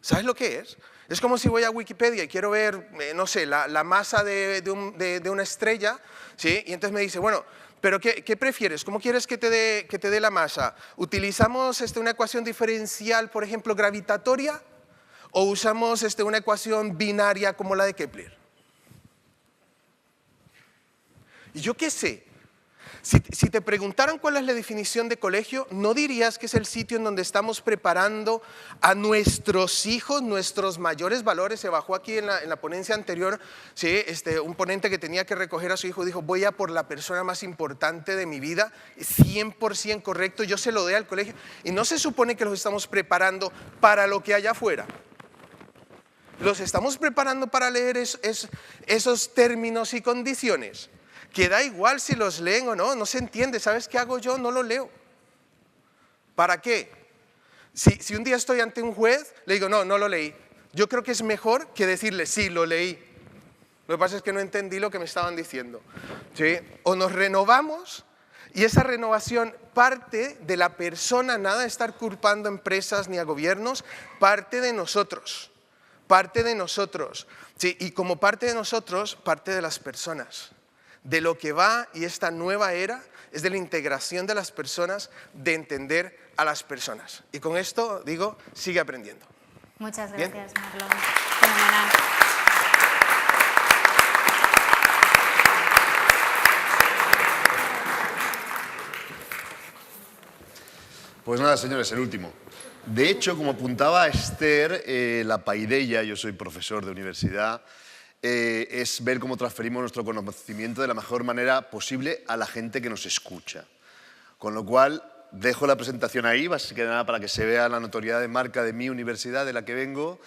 ¿Sabes lo que es? Es como si voy a Wikipedia y quiero ver, no sé, la masa de una estrella, ¿sí? Y entonces me dice, bueno, Pero ¿qué prefieres? ¿Cómo quieres que te dé la masa? ¿Utilizamos una ecuación diferencial, por ejemplo, gravitatoria? ¿O usamos una ecuación binaria como la de Kepler? Y yo qué sé. Si te preguntaran cuál es la definición de colegio, ¿no dirías que es el sitio en donde estamos preparando a nuestros hijos, nuestros mayores valores? Se bajó aquí en la ponencia anterior, ¿sí? Un ponente que tenía que recoger a su hijo dijo, voy a por la persona más importante de mi vida, 100% correcto, yo se lo doy al colegio. Y no se supone que los estamos preparando para lo que hay afuera. Los estamos preparando para leer esos términos y condiciones. Que da igual si los leen o no, no se entiende. ¿Sabes qué hago yo? No lo leo. ¿Para qué? Si un día estoy ante un juez, le digo, no lo leí. Yo creo que es mejor que decirle, sí, lo leí. Lo que pasa es que no entendí lo que me estaban diciendo. ¿Sí? O nos renovamos y esa renovación parte de la persona, nada de estar culpando a empresas ni a gobiernos, parte de nosotros. Parte de nosotros. ¿Sí? Y como parte de nosotros, parte de las personas. De lo que va y esta nueva era es de la integración de las personas, de entender a las personas. Y con esto digo, sigue aprendiendo. Muchas gracias, Marlon. Fenomenal. Pues nada, señores, el último. De hecho, como apuntaba Esther, la paideia, yo soy profesor de universidad, es ver cómo transferimos nuestro conocimiento de la mejor manera posible a la gente que nos escucha. Con lo cual, dejo la presentación ahí, básicamente para que se vea la notoriedad de marca de mi universidad, de la que vengo,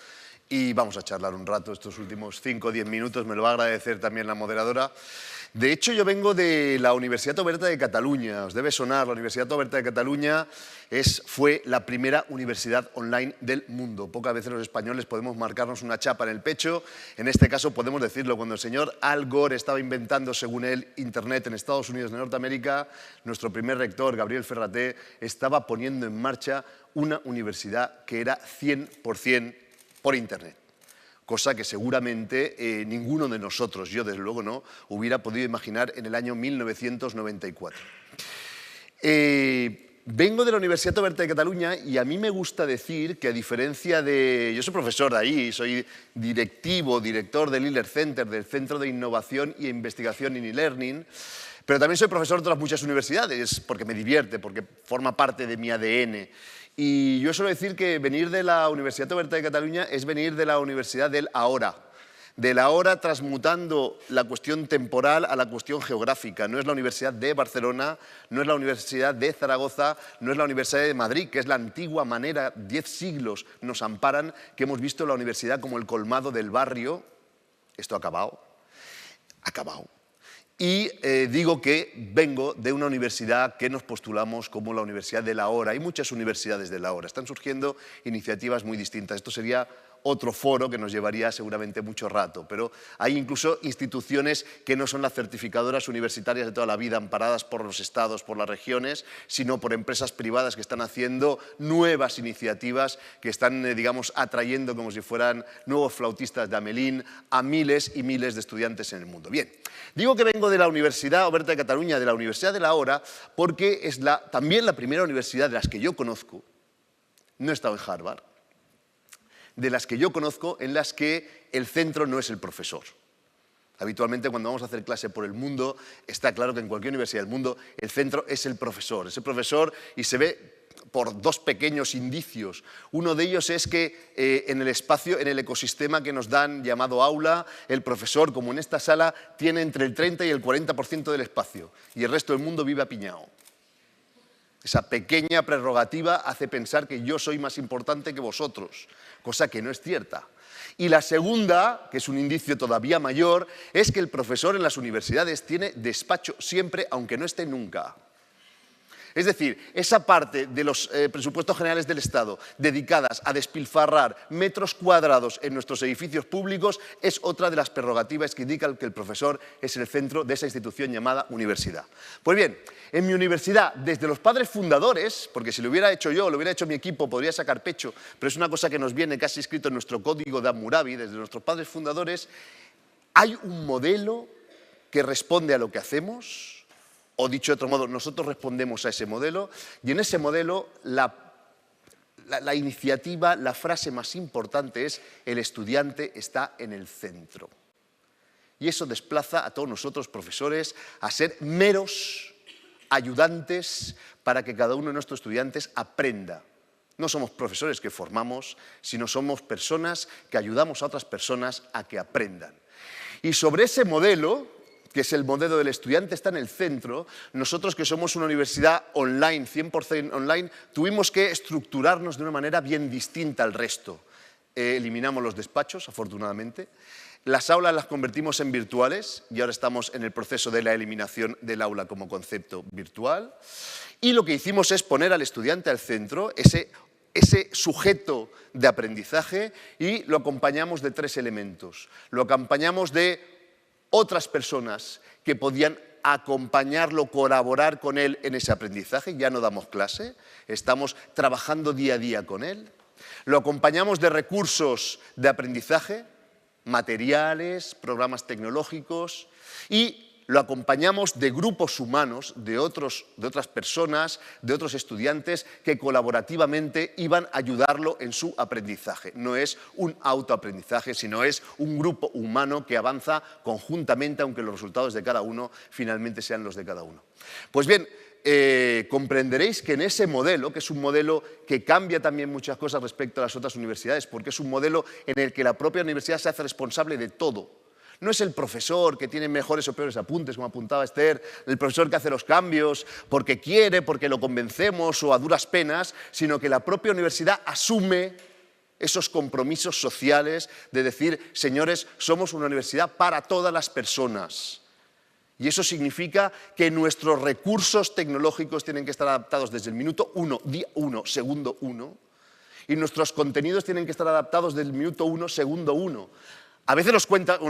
y vamos a charlar un rato estos últimos 5 o 10 minutos, me lo va a agradecer también la moderadora. De hecho, yo vengo de la Universitat Oberta de Cataluña, os debe sonar, la Universitat Oberta de Cataluña fue la primera universidad online del mundo. Pocas veces los españoles podemos marcarnos una chapa en el pecho, en este caso podemos decirlo, cuando el señor Al Gore estaba inventando, según él, Internet en Estados Unidos de Norteamérica, nuestro primer rector, Gabriel Ferraté, estaba poniendo en marcha una universidad que era 100% por Internet. Cosa que seguramente ninguno de nosotros, yo desde luego no, hubiera podido imaginar en el año 1994. Vengo de la Universitat Oberta de Cataluña y a mí me gusta decir que a diferencia de... Yo soy profesor de ahí, soy director del e-Learning Center, del Centro de Innovación e Investigación en e-Learning, pero también soy profesor de otras muchas universidades porque me divierte, porque forma parte de mi ADN. Y yo suelo decir que venir de la Universitat Oberta de Cataluña es venir de la Universidad del Ahora. Del Ahora transmutando la cuestión temporal a la cuestión geográfica. No es la Universidad de Barcelona, no es la Universidad de Zaragoza, no es la Universidad de Madrid, que es la antigua manera, 10 siglos nos amparan, que hemos visto la universidad como el colmado del barrio. Esto ha acabado. Acabado. Y digo que vengo de una universidad que nos postulamos como la Universidad de la Hora. Hay muchas universidades de la Hora. Están surgiendo iniciativas muy distintas. Esto sería otro foro que nos llevaría seguramente mucho rato, pero hay incluso instituciones que no son las certificadoras universitarias de toda la vida, amparadas por los estados, por las regiones, sino por empresas privadas que están haciendo nuevas iniciativas, que están, digamos, atrayendo como si fueran nuevos flautistas de Hamelín a miles y miles de estudiantes en el mundo. Bien, digo que vengo de la Universidad Oberta de Cataluña, de la Universidad de la Hora, porque es también la primera universidad de las que yo conozco, no he estado en Harvard, de las que yo conozco en las que el centro no es el profesor. Habitualmente cuando vamos a hacer clase por el mundo, está claro que en cualquier universidad del mundo el centro es el profesor y se ve por dos pequeños indicios. Uno de ellos es que en el espacio, en el ecosistema que nos dan llamado aula, el profesor, como en esta sala, tiene entre el 30 y el 40% del espacio y el resto del mundo vive apiñado. Esa pequeña prerrogativa hace pensar que yo soy más importante que vosotros, cosa que no es cierta. Y la segunda, que es un indicio todavía mayor, es que el profesor en las universidades tiene despacho siempre, aunque no esté nunca. Es decir, esa parte de los presupuestos generales del Estado dedicadas a despilfarrar metros cuadrados en nuestros edificios públicos es otra de las prerrogativas que indican que el profesor es el centro de esa institución llamada universidad. Pues bien, en mi universidad, desde los padres fundadores, porque si lo hubiera hecho yo, lo hubiera hecho mi equipo, podría sacar pecho, pero es una cosa que nos viene casi escrito en nuestro código de Hammurabi, desde nuestros padres fundadores, hay un modelo que responde a lo que hacemos O dicho de otro modo, nosotros respondemos a ese modelo y en ese modelo la iniciativa, la frase más importante es el estudiante está en el centro. Y eso desplaza a todos nosotros, profesores, a ser meros ayudantes para que cada uno de nuestros estudiantes aprenda. No somos profesores que formamos, sino somos personas que ayudamos a otras personas a que aprendan. Y sobre ese modelo, que es el modelo del estudiante está en el centro, nosotros que somos una universidad online, 100% online, tuvimos que estructurarnos de una manera bien distinta al resto. Eliminamos los despachos, afortunadamente. Las aulas las convertimos en virtuales y ahora estamos en el proceso de la eliminación del aula como concepto virtual. Y lo que hicimos es poner al estudiante al centro, ese sujeto de aprendizaje, y lo acompañamos de 3 elementos. Lo acompañamos de otras personas que podían acompañarlo, colaborar con él en ese aprendizaje. Ya no damos clase, estamos trabajando día a día con él. Lo acompañamos de recursos de aprendizaje, materiales, programas tecnológicos, y lo acompañamos de grupos humanos, de otras personas, de otros estudiantes que colaborativamente iban a ayudarlo en su aprendizaje. No es un autoaprendizaje, sino es un grupo humano que avanza conjuntamente, aunque los resultados de cada uno finalmente sean los de cada uno. Pues bien, comprenderéis que en ese modelo, que es un modelo que cambia también muchas cosas respecto a las otras universidades, porque es un modelo en el que la propia universidad se hace responsable de todo. No es el profesor que tiene mejores o peores apuntes, como apuntaba Esther, el profesor que hace los cambios porque quiere, porque lo convencemos o a duras penas, sino que la propia universidad asume esos compromisos sociales de decir, señores, somos una universidad para todas las personas. Y eso significa que nuestros recursos tecnológicos tienen que estar adaptados desde el minuto 1, día 1, segundo 1, y nuestros contenidos tienen que estar adaptados desde el minuto 1, segundo 1. A veces nos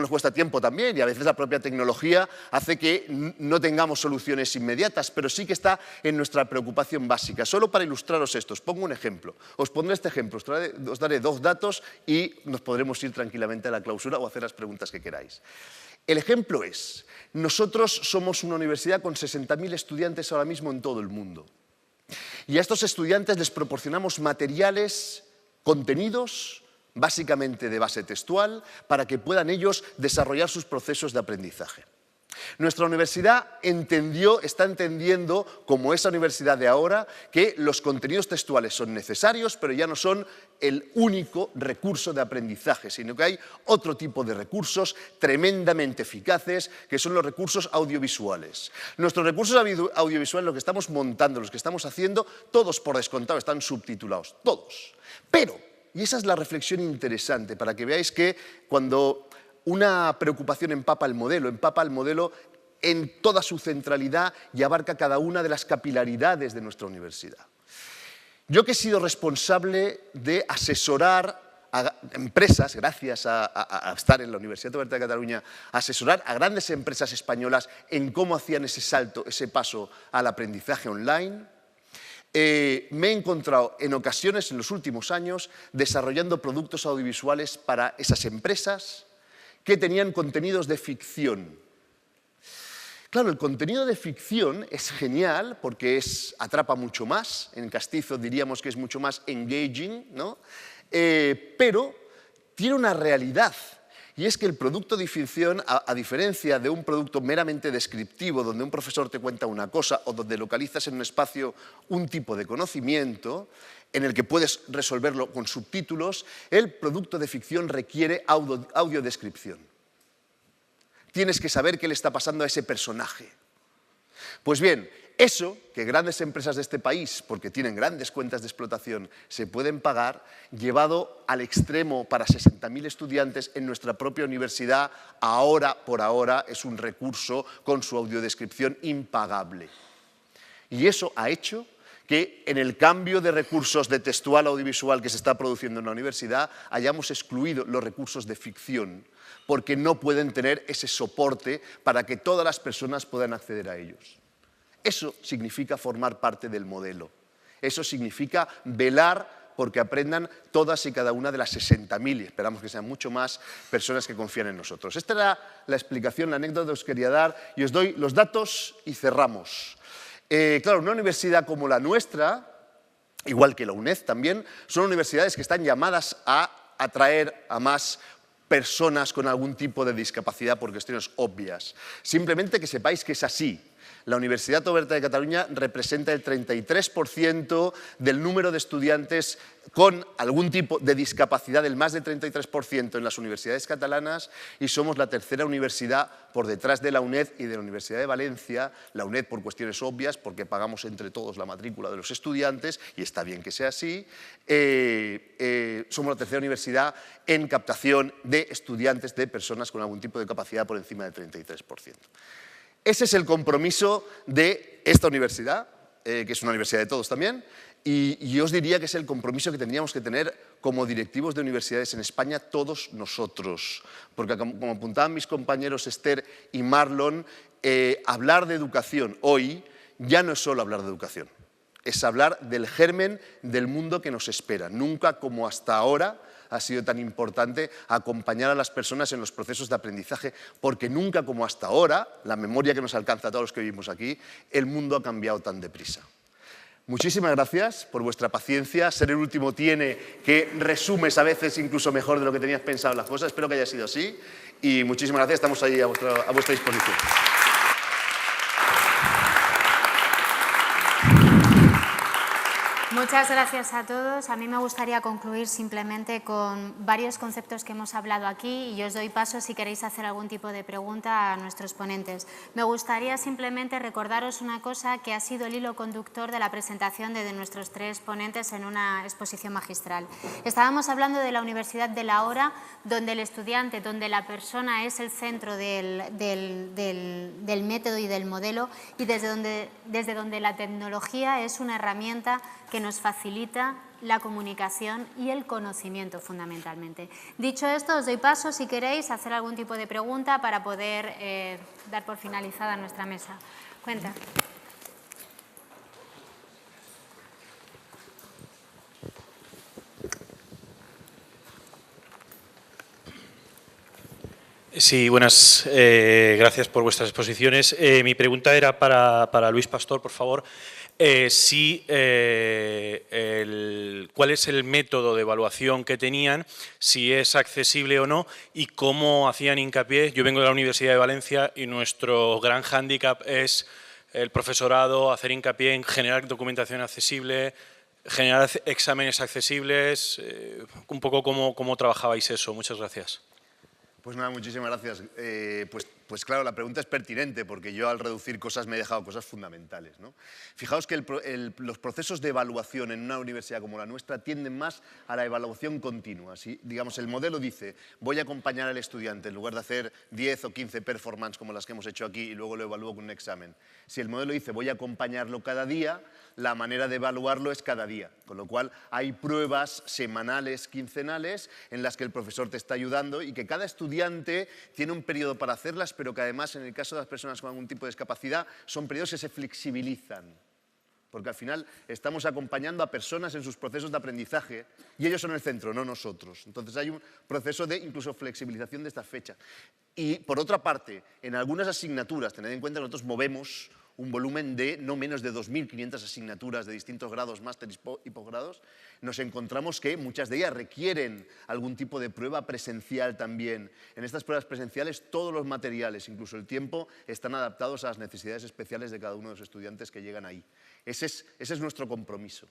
cuesta tiempo también y a veces la propia tecnología hace que no tengamos soluciones inmediatas, pero sí que está en nuestra preocupación básica. Solo para ilustraros esto, os pongo un ejemplo. Os pondré este ejemplo, os daré 2 datos y nos podremos ir tranquilamente a la clausura o hacer las preguntas que queráis. El ejemplo es, nosotros somos una universidad con 60.000 estudiantes ahora mismo en todo el mundo. Y a estos estudiantes les proporcionamos materiales, contenidos, básicamente de base textual, para que puedan ellos desarrollar sus procesos de aprendizaje. Nuestra universidad está entendiendo, como esa universidad de ahora, que los contenidos textuales son necesarios, pero ya no son el único recurso de aprendizaje, sino que hay otro tipo de recursos tremendamente eficaces, que son los recursos audiovisuales. Nuestros recursos audiovisuales, lo que estamos montando, los que estamos haciendo, todos por descontado están subtitulados, todos. Pero, y esa es la reflexión interesante, para que veáis que cuando una preocupación empapa el modelo en toda su centralidad y abarca cada una de las capilaridades de nuestra universidad. Yo que he sido responsable de asesorar a empresas, gracias a estar en la Universitat Oberta de Catalunya, asesorar a grandes empresas españolas en cómo hacían ese salto, ese paso al aprendizaje online, me he encontrado en ocasiones en los últimos años desarrollando productos audiovisuales para esas empresas que tenían contenidos de ficción. Claro, el contenido de ficción es genial porque atrapa mucho más, en castizo diríamos que es mucho más engaging, ¿no? Pero tiene una realidad. Y es que el producto de ficción, a diferencia de un producto meramente descriptivo, donde un profesor te cuenta una cosa o donde localizas en un espacio un tipo de conocimiento, en el que puedes resolverlo con subtítulos, el producto de ficción requiere audiodescripción. Tienes que saber qué le está pasando a ese personaje. Pues bien, eso que grandes empresas de este país, porque tienen grandes cuentas de explotación, se pueden pagar, llevado al extremo para 60.000 estudiantes en nuestra propia universidad, por ahora es un recurso con su audiodescripción impagable. Y eso ha hecho que en el cambio de recursos de textual audiovisual que se está produciendo en la universidad hayamos excluido los recursos de ficción, porque no pueden tener ese soporte para que todas las personas puedan acceder a ellos. Eso significa formar parte del modelo. Eso significa velar porque aprendan todas y cada una de las 60.000, y esperamos que sean mucho más, personas que confían en nosotros. Esta era la explicación, la anécdota que os quería dar, y os doy los datos y cerramos. Claro, una universidad como la nuestra, igual que la UNED también, son universidades que están llamadas a atraer a más personas con algún tipo de discapacidad por cuestiones obvias. Simplemente que sepáis que es así. La Universitat Oberta de Cataluña representa el 33% del número de estudiantes con algún tipo de discapacidad, el más del 33% en las universidades catalanas, y somos la tercera universidad por detrás de la UNED y de la Universidad de Valencia. La UNED por cuestiones obvias, porque pagamos entre todos la matrícula de los estudiantes, y está bien que sea así. Somos la tercera universidad en captación de estudiantes, de personas con algún tipo de capacidad por encima del 33%. Ese es el compromiso de esta universidad, que es una universidad de todos también, y yo os diría que es el compromiso que tendríamos que tener como directivos de universidades en España todos nosotros. Porque como apuntaban mis compañeros Esther y Marlon, hablar de educación hoy ya no es solo hablar de educación, es hablar del germen del mundo que nos espera. Nunca como hasta ahora ha sido tan importante acompañar a las personas en los procesos de aprendizaje, porque nunca como hasta ahora, la memoria que nos alcanza a todos los que vivimos aquí, el mundo ha cambiado tan deprisa. Muchísimas gracias por vuestra paciencia. Ser el último tiene que resumes a veces incluso mejor de lo que tenías pensado las cosas. Espero que haya sido así. Y muchísimas gracias, estamos ahí a vuestra disposición. Muchas gracias a todos. A mí me gustaría concluir simplemente con varios conceptos que hemos hablado aquí y os doy paso si queréis hacer algún tipo de pregunta a nuestros ponentes. Me gustaría simplemente recordaros una cosa que ha sido el hilo conductor de la presentación de nuestros tres ponentes en una exposición magistral. Estábamos hablando de la Universidad de la Hora, donde el estudiante, donde la persona es el centro del método y del modelo, y desde donde la tecnología es una herramienta que nos facilita la comunicación y el conocimiento fundamentalmente. Dicho esto, os doy paso si queréis hacer algún tipo de pregunta para poder dar por finalizada nuestra mesa. Cuenta. Sí, buenas. Gracias por vuestras exposiciones. Mi pregunta era para Luis Pastor, por favor. ¿Cuál es el método de evaluación que tenían, si es accesible o no, y cómo hacían hincapié? Yo vengo de la Universidad de Valencia y nuestro gran hándicap es el profesorado, hacer hincapié en generar documentación accesible, generar exámenes accesibles, un poco cómo trabajabais eso. Muchas gracias. Pues nada, muchísimas gracias. Pues claro, la pregunta es pertinente porque yo al reducir cosas me he dejado cosas fundamentales, ¿no? Fijaos que los procesos de evaluación en una universidad como la nuestra tienden más a la evaluación continua. ¿Sí? Digamos, el modelo dice, voy a acompañar al estudiante en lugar de hacer 10 o 15 performances como las que hemos hecho aquí y luego lo evalúo con un examen. Si el modelo dice, voy a acompañarlo cada día, la manera de evaluarlo es cada día, con lo cual hay pruebas semanales, quincenales, en las que el profesor te está ayudando y que cada estudiante tiene un periodo para hacerlas, pero que además, en el caso de las personas con algún tipo de discapacidad, son periodos que se flexibilizan. Porque al final estamos acompañando a personas en sus procesos de aprendizaje y ellos son el centro, no nosotros. Entonces hay un proceso de incluso flexibilización de esta fecha. Y por otra parte, en algunas asignaturas, tened en cuenta que nosotros movemos un volumen de no menos de 2.500 asignaturas de distintos grados, máster y posgrados, nos encontramos que muchas de ellas requieren algún tipo de prueba presencial también. En estas pruebas presenciales todos los materiales, incluso el tiempo, están adaptados a las necesidades especiales de cada uno de los estudiantes que llegan ahí. Ese es nuestro compromiso.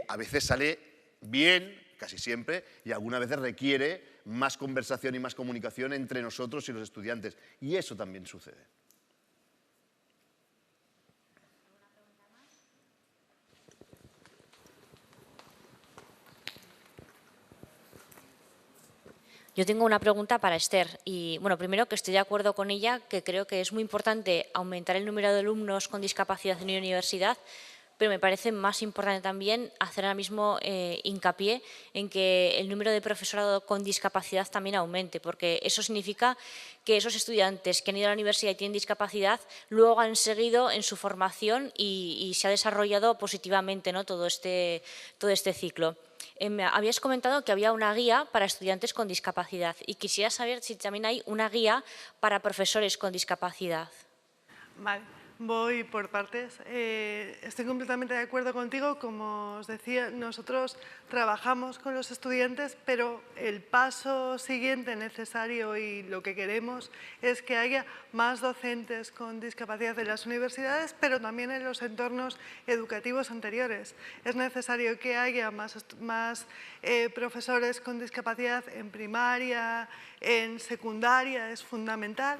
A veces sale bien, casi siempre, y algunas veces requiere más conversación y más comunicación entre nosotros y los estudiantes. Y eso también sucede. Yo tengo una pregunta para Esther y, bueno, primero que estoy de acuerdo con ella, que creo que es muy importante aumentar el número de alumnos con discapacidad en la universidad, pero me parece más importante también hacer ahora mismo hincapié en que el número de profesorado con discapacidad también aumente, porque eso significa que esos estudiantes que han ido a la universidad y tienen discapacidad luego han seguido en su formación y se ha desarrollado positivamente, ¿no?, todo este ciclo. Habías comentado que había una guía para estudiantes con discapacidad y quisiera saber si también hay una guía para profesores con discapacidad. Vale, voy por partes. Estoy completamente de acuerdo contigo. Como os decía, nosotros trabajamos con los estudiantes, pero el paso siguiente necesario y lo que queremos es que haya más docentes con discapacidad en las universidades, pero también en los entornos educativos anteriores. Es necesario que haya más profesores con discapacidad en primaria, en secundaria, es fundamental.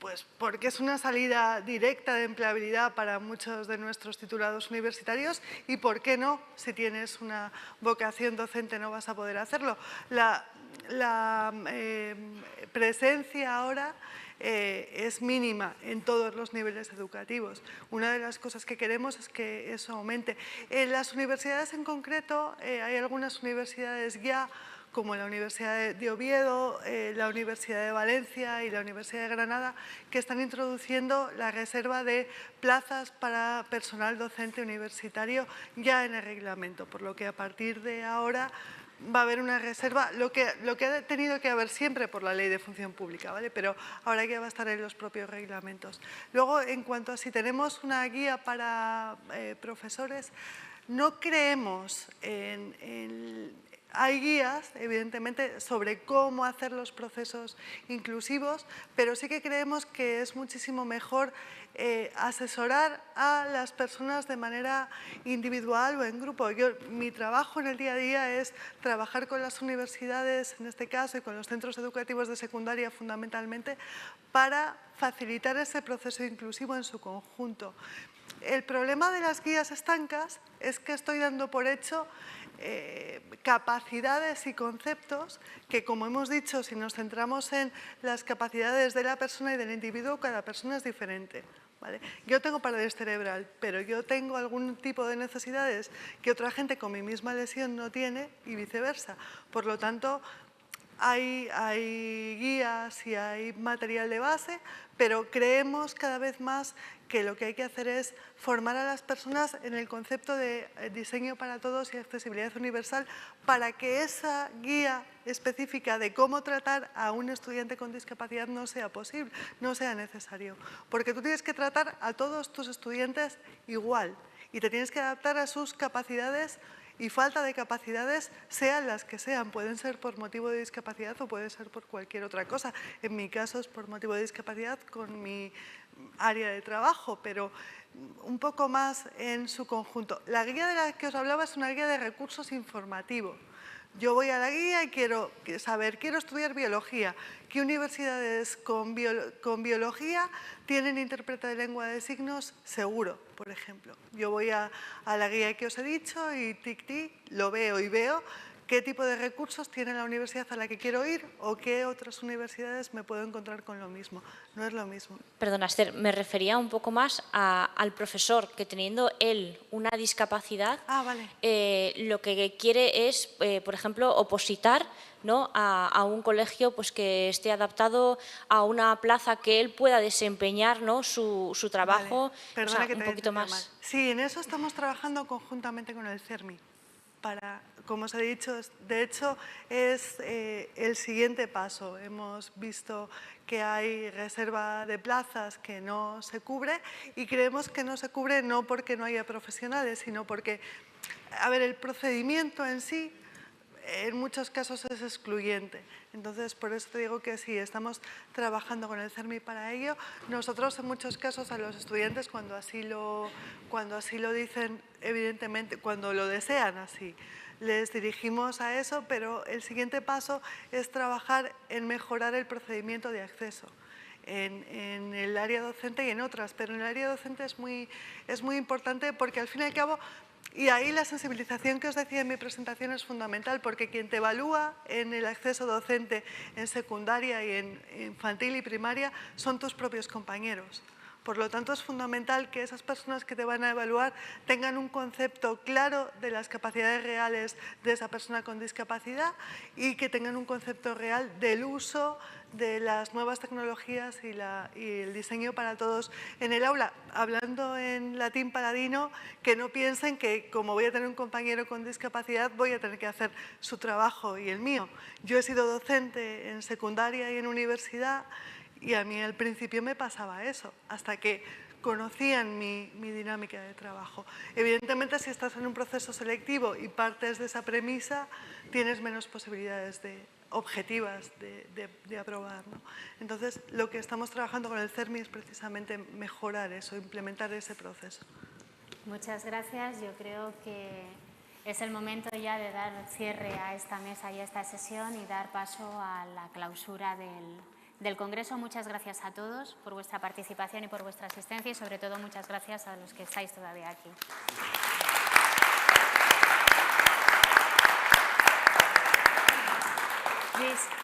Pues porque es una salida directa de empleabilidad para muchos de nuestros titulados universitarios y, ¿por qué no? Si tienes una vocación docente no vas a poder hacerlo. La presencia ahora es mínima en todos los niveles educativos. Una de las cosas que queremos es que eso aumente. En las universidades en concreto, hay algunas universidades ya, como la Universidad de Oviedo, la Universidad de Valencia y la Universidad de Granada, que están introduciendo la reserva de plazas para personal docente universitario ya en el reglamento, por lo que a partir de ahora va a haber una reserva, lo que ha tenido que haber siempre por la Ley de Función Pública, ¿vale? Pero ahora ya va a estar en los propios reglamentos. Luego, en cuanto a si tenemos una guía para profesores, no creemos hay guías, evidentemente, sobre cómo hacer los procesos inclusivos, pero sí que creemos que es muchísimo mejor asesorar a las personas de manera individual o en grupo. Mi trabajo en el día a día es trabajar con las universidades, en este caso, y con los centros educativos de secundaria fundamentalmente, para facilitar ese proceso inclusivo en su conjunto. El problema de las guías estancas es que estoy dando por hecho capacidades y conceptos que, como hemos dicho, si nos centramos en las capacidades de la persona y del individuo, cada persona es diferente, ¿vale? Yo tengo parálisis cerebral, pero yo tengo algún tipo de necesidades que otra gente con mi misma lesión no tiene y viceversa. Por lo tanto, hay guías y hay material de base, pero creemos cada vez más que lo que hay que hacer es formar a las personas en el concepto de diseño para todos y accesibilidad universal, para que esa guía específica de cómo tratar a un estudiante con discapacidad no sea posible, no sea necesario. Porque tú tienes que tratar a todos tus estudiantes igual y te tienes que adaptar a sus capacidades y falta de capacidades, sean las que sean. Pueden ser por motivo de discapacidad o puede ser por cualquier otra cosa. En mi caso es por motivo de discapacidad con mi área de trabajo, pero un poco más en su conjunto. La guía de la que os hablaba es una guía de recursos informativos. Yo voy a la guía y quiero saber, quiero estudiar biología. ¿Qué universidades con biología tienen intérprete de lengua de signos seguro, por ejemplo? Yo voy a la guía que os he dicho y tic-tic, lo veo y veo qué tipo de recursos tiene la universidad a la que quiero ir o qué otras universidades me puedo encontrar con lo mismo. No es lo mismo. Perdona, Esther, me refería un poco más al profesor que, teniendo él una discapacidad, lo que quiere es, por ejemplo, opositar, ¿no?, a un colegio pues, que esté adaptado a una plaza que él pueda desempeñar, ¿no?, su trabajo. Perdona, que un te poquito más. Mal. Sí, en eso estamos trabajando conjuntamente con el CERMI. Como os he dicho, de hecho es el siguiente paso. Hemos visto que hay reserva de plazas que no se cubre y creemos que no se cubre no porque no haya profesionales, sino porque, a ver, el procedimiento en sí en muchos casos es excluyente. Entonces, por eso te digo que sí, estamos trabajando con el CERMI para ello. Nosotros, en muchos casos, a los estudiantes, cuando así lo dicen, evidentemente, cuando lo desean así, les dirigimos a eso, pero el siguiente paso es trabajar en mejorar el procedimiento de acceso en el área docente y en otras, pero en el área docente es muy importante porque, al fin y al cabo, y ahí la sensibilización que os decía en mi presentación es fundamental, porque quien te evalúa en el acceso docente en secundaria y en infantil y primaria son tus propios compañeros. O Por lo tanto, es fundamental que esas personas que te van a evaluar tengan un concepto claro de las capacidades reales de esa persona con discapacidad y que tengan un concepto real del uso de las nuevas tecnologías y el diseño para todos en el aula. Hablando en latín paladino, que no piensen que como voy a tener un compañero con discapacidad voy a tener que hacer su trabajo y el mío. Yo he sido docente en secundaria y en universidad y a mí al principio me pasaba eso, hasta que conocían mi dinámica de trabajo. Evidentemente, si estás en un proceso selectivo y partes de esa premisa, tienes menos posibilidades objetivas de aprobar, ¿no? Entonces, lo que estamos trabajando con el CERMI es precisamente mejorar eso, implementar ese proceso. Muchas gracias. Yo creo que es el momento ya de dar cierre a esta mesa y a esta sesión y dar paso a la clausura del Congreso. Muchas gracias a todos por vuestra participación y por vuestra asistencia y sobre todo muchas gracias a los que estáis todavía aquí. Luis.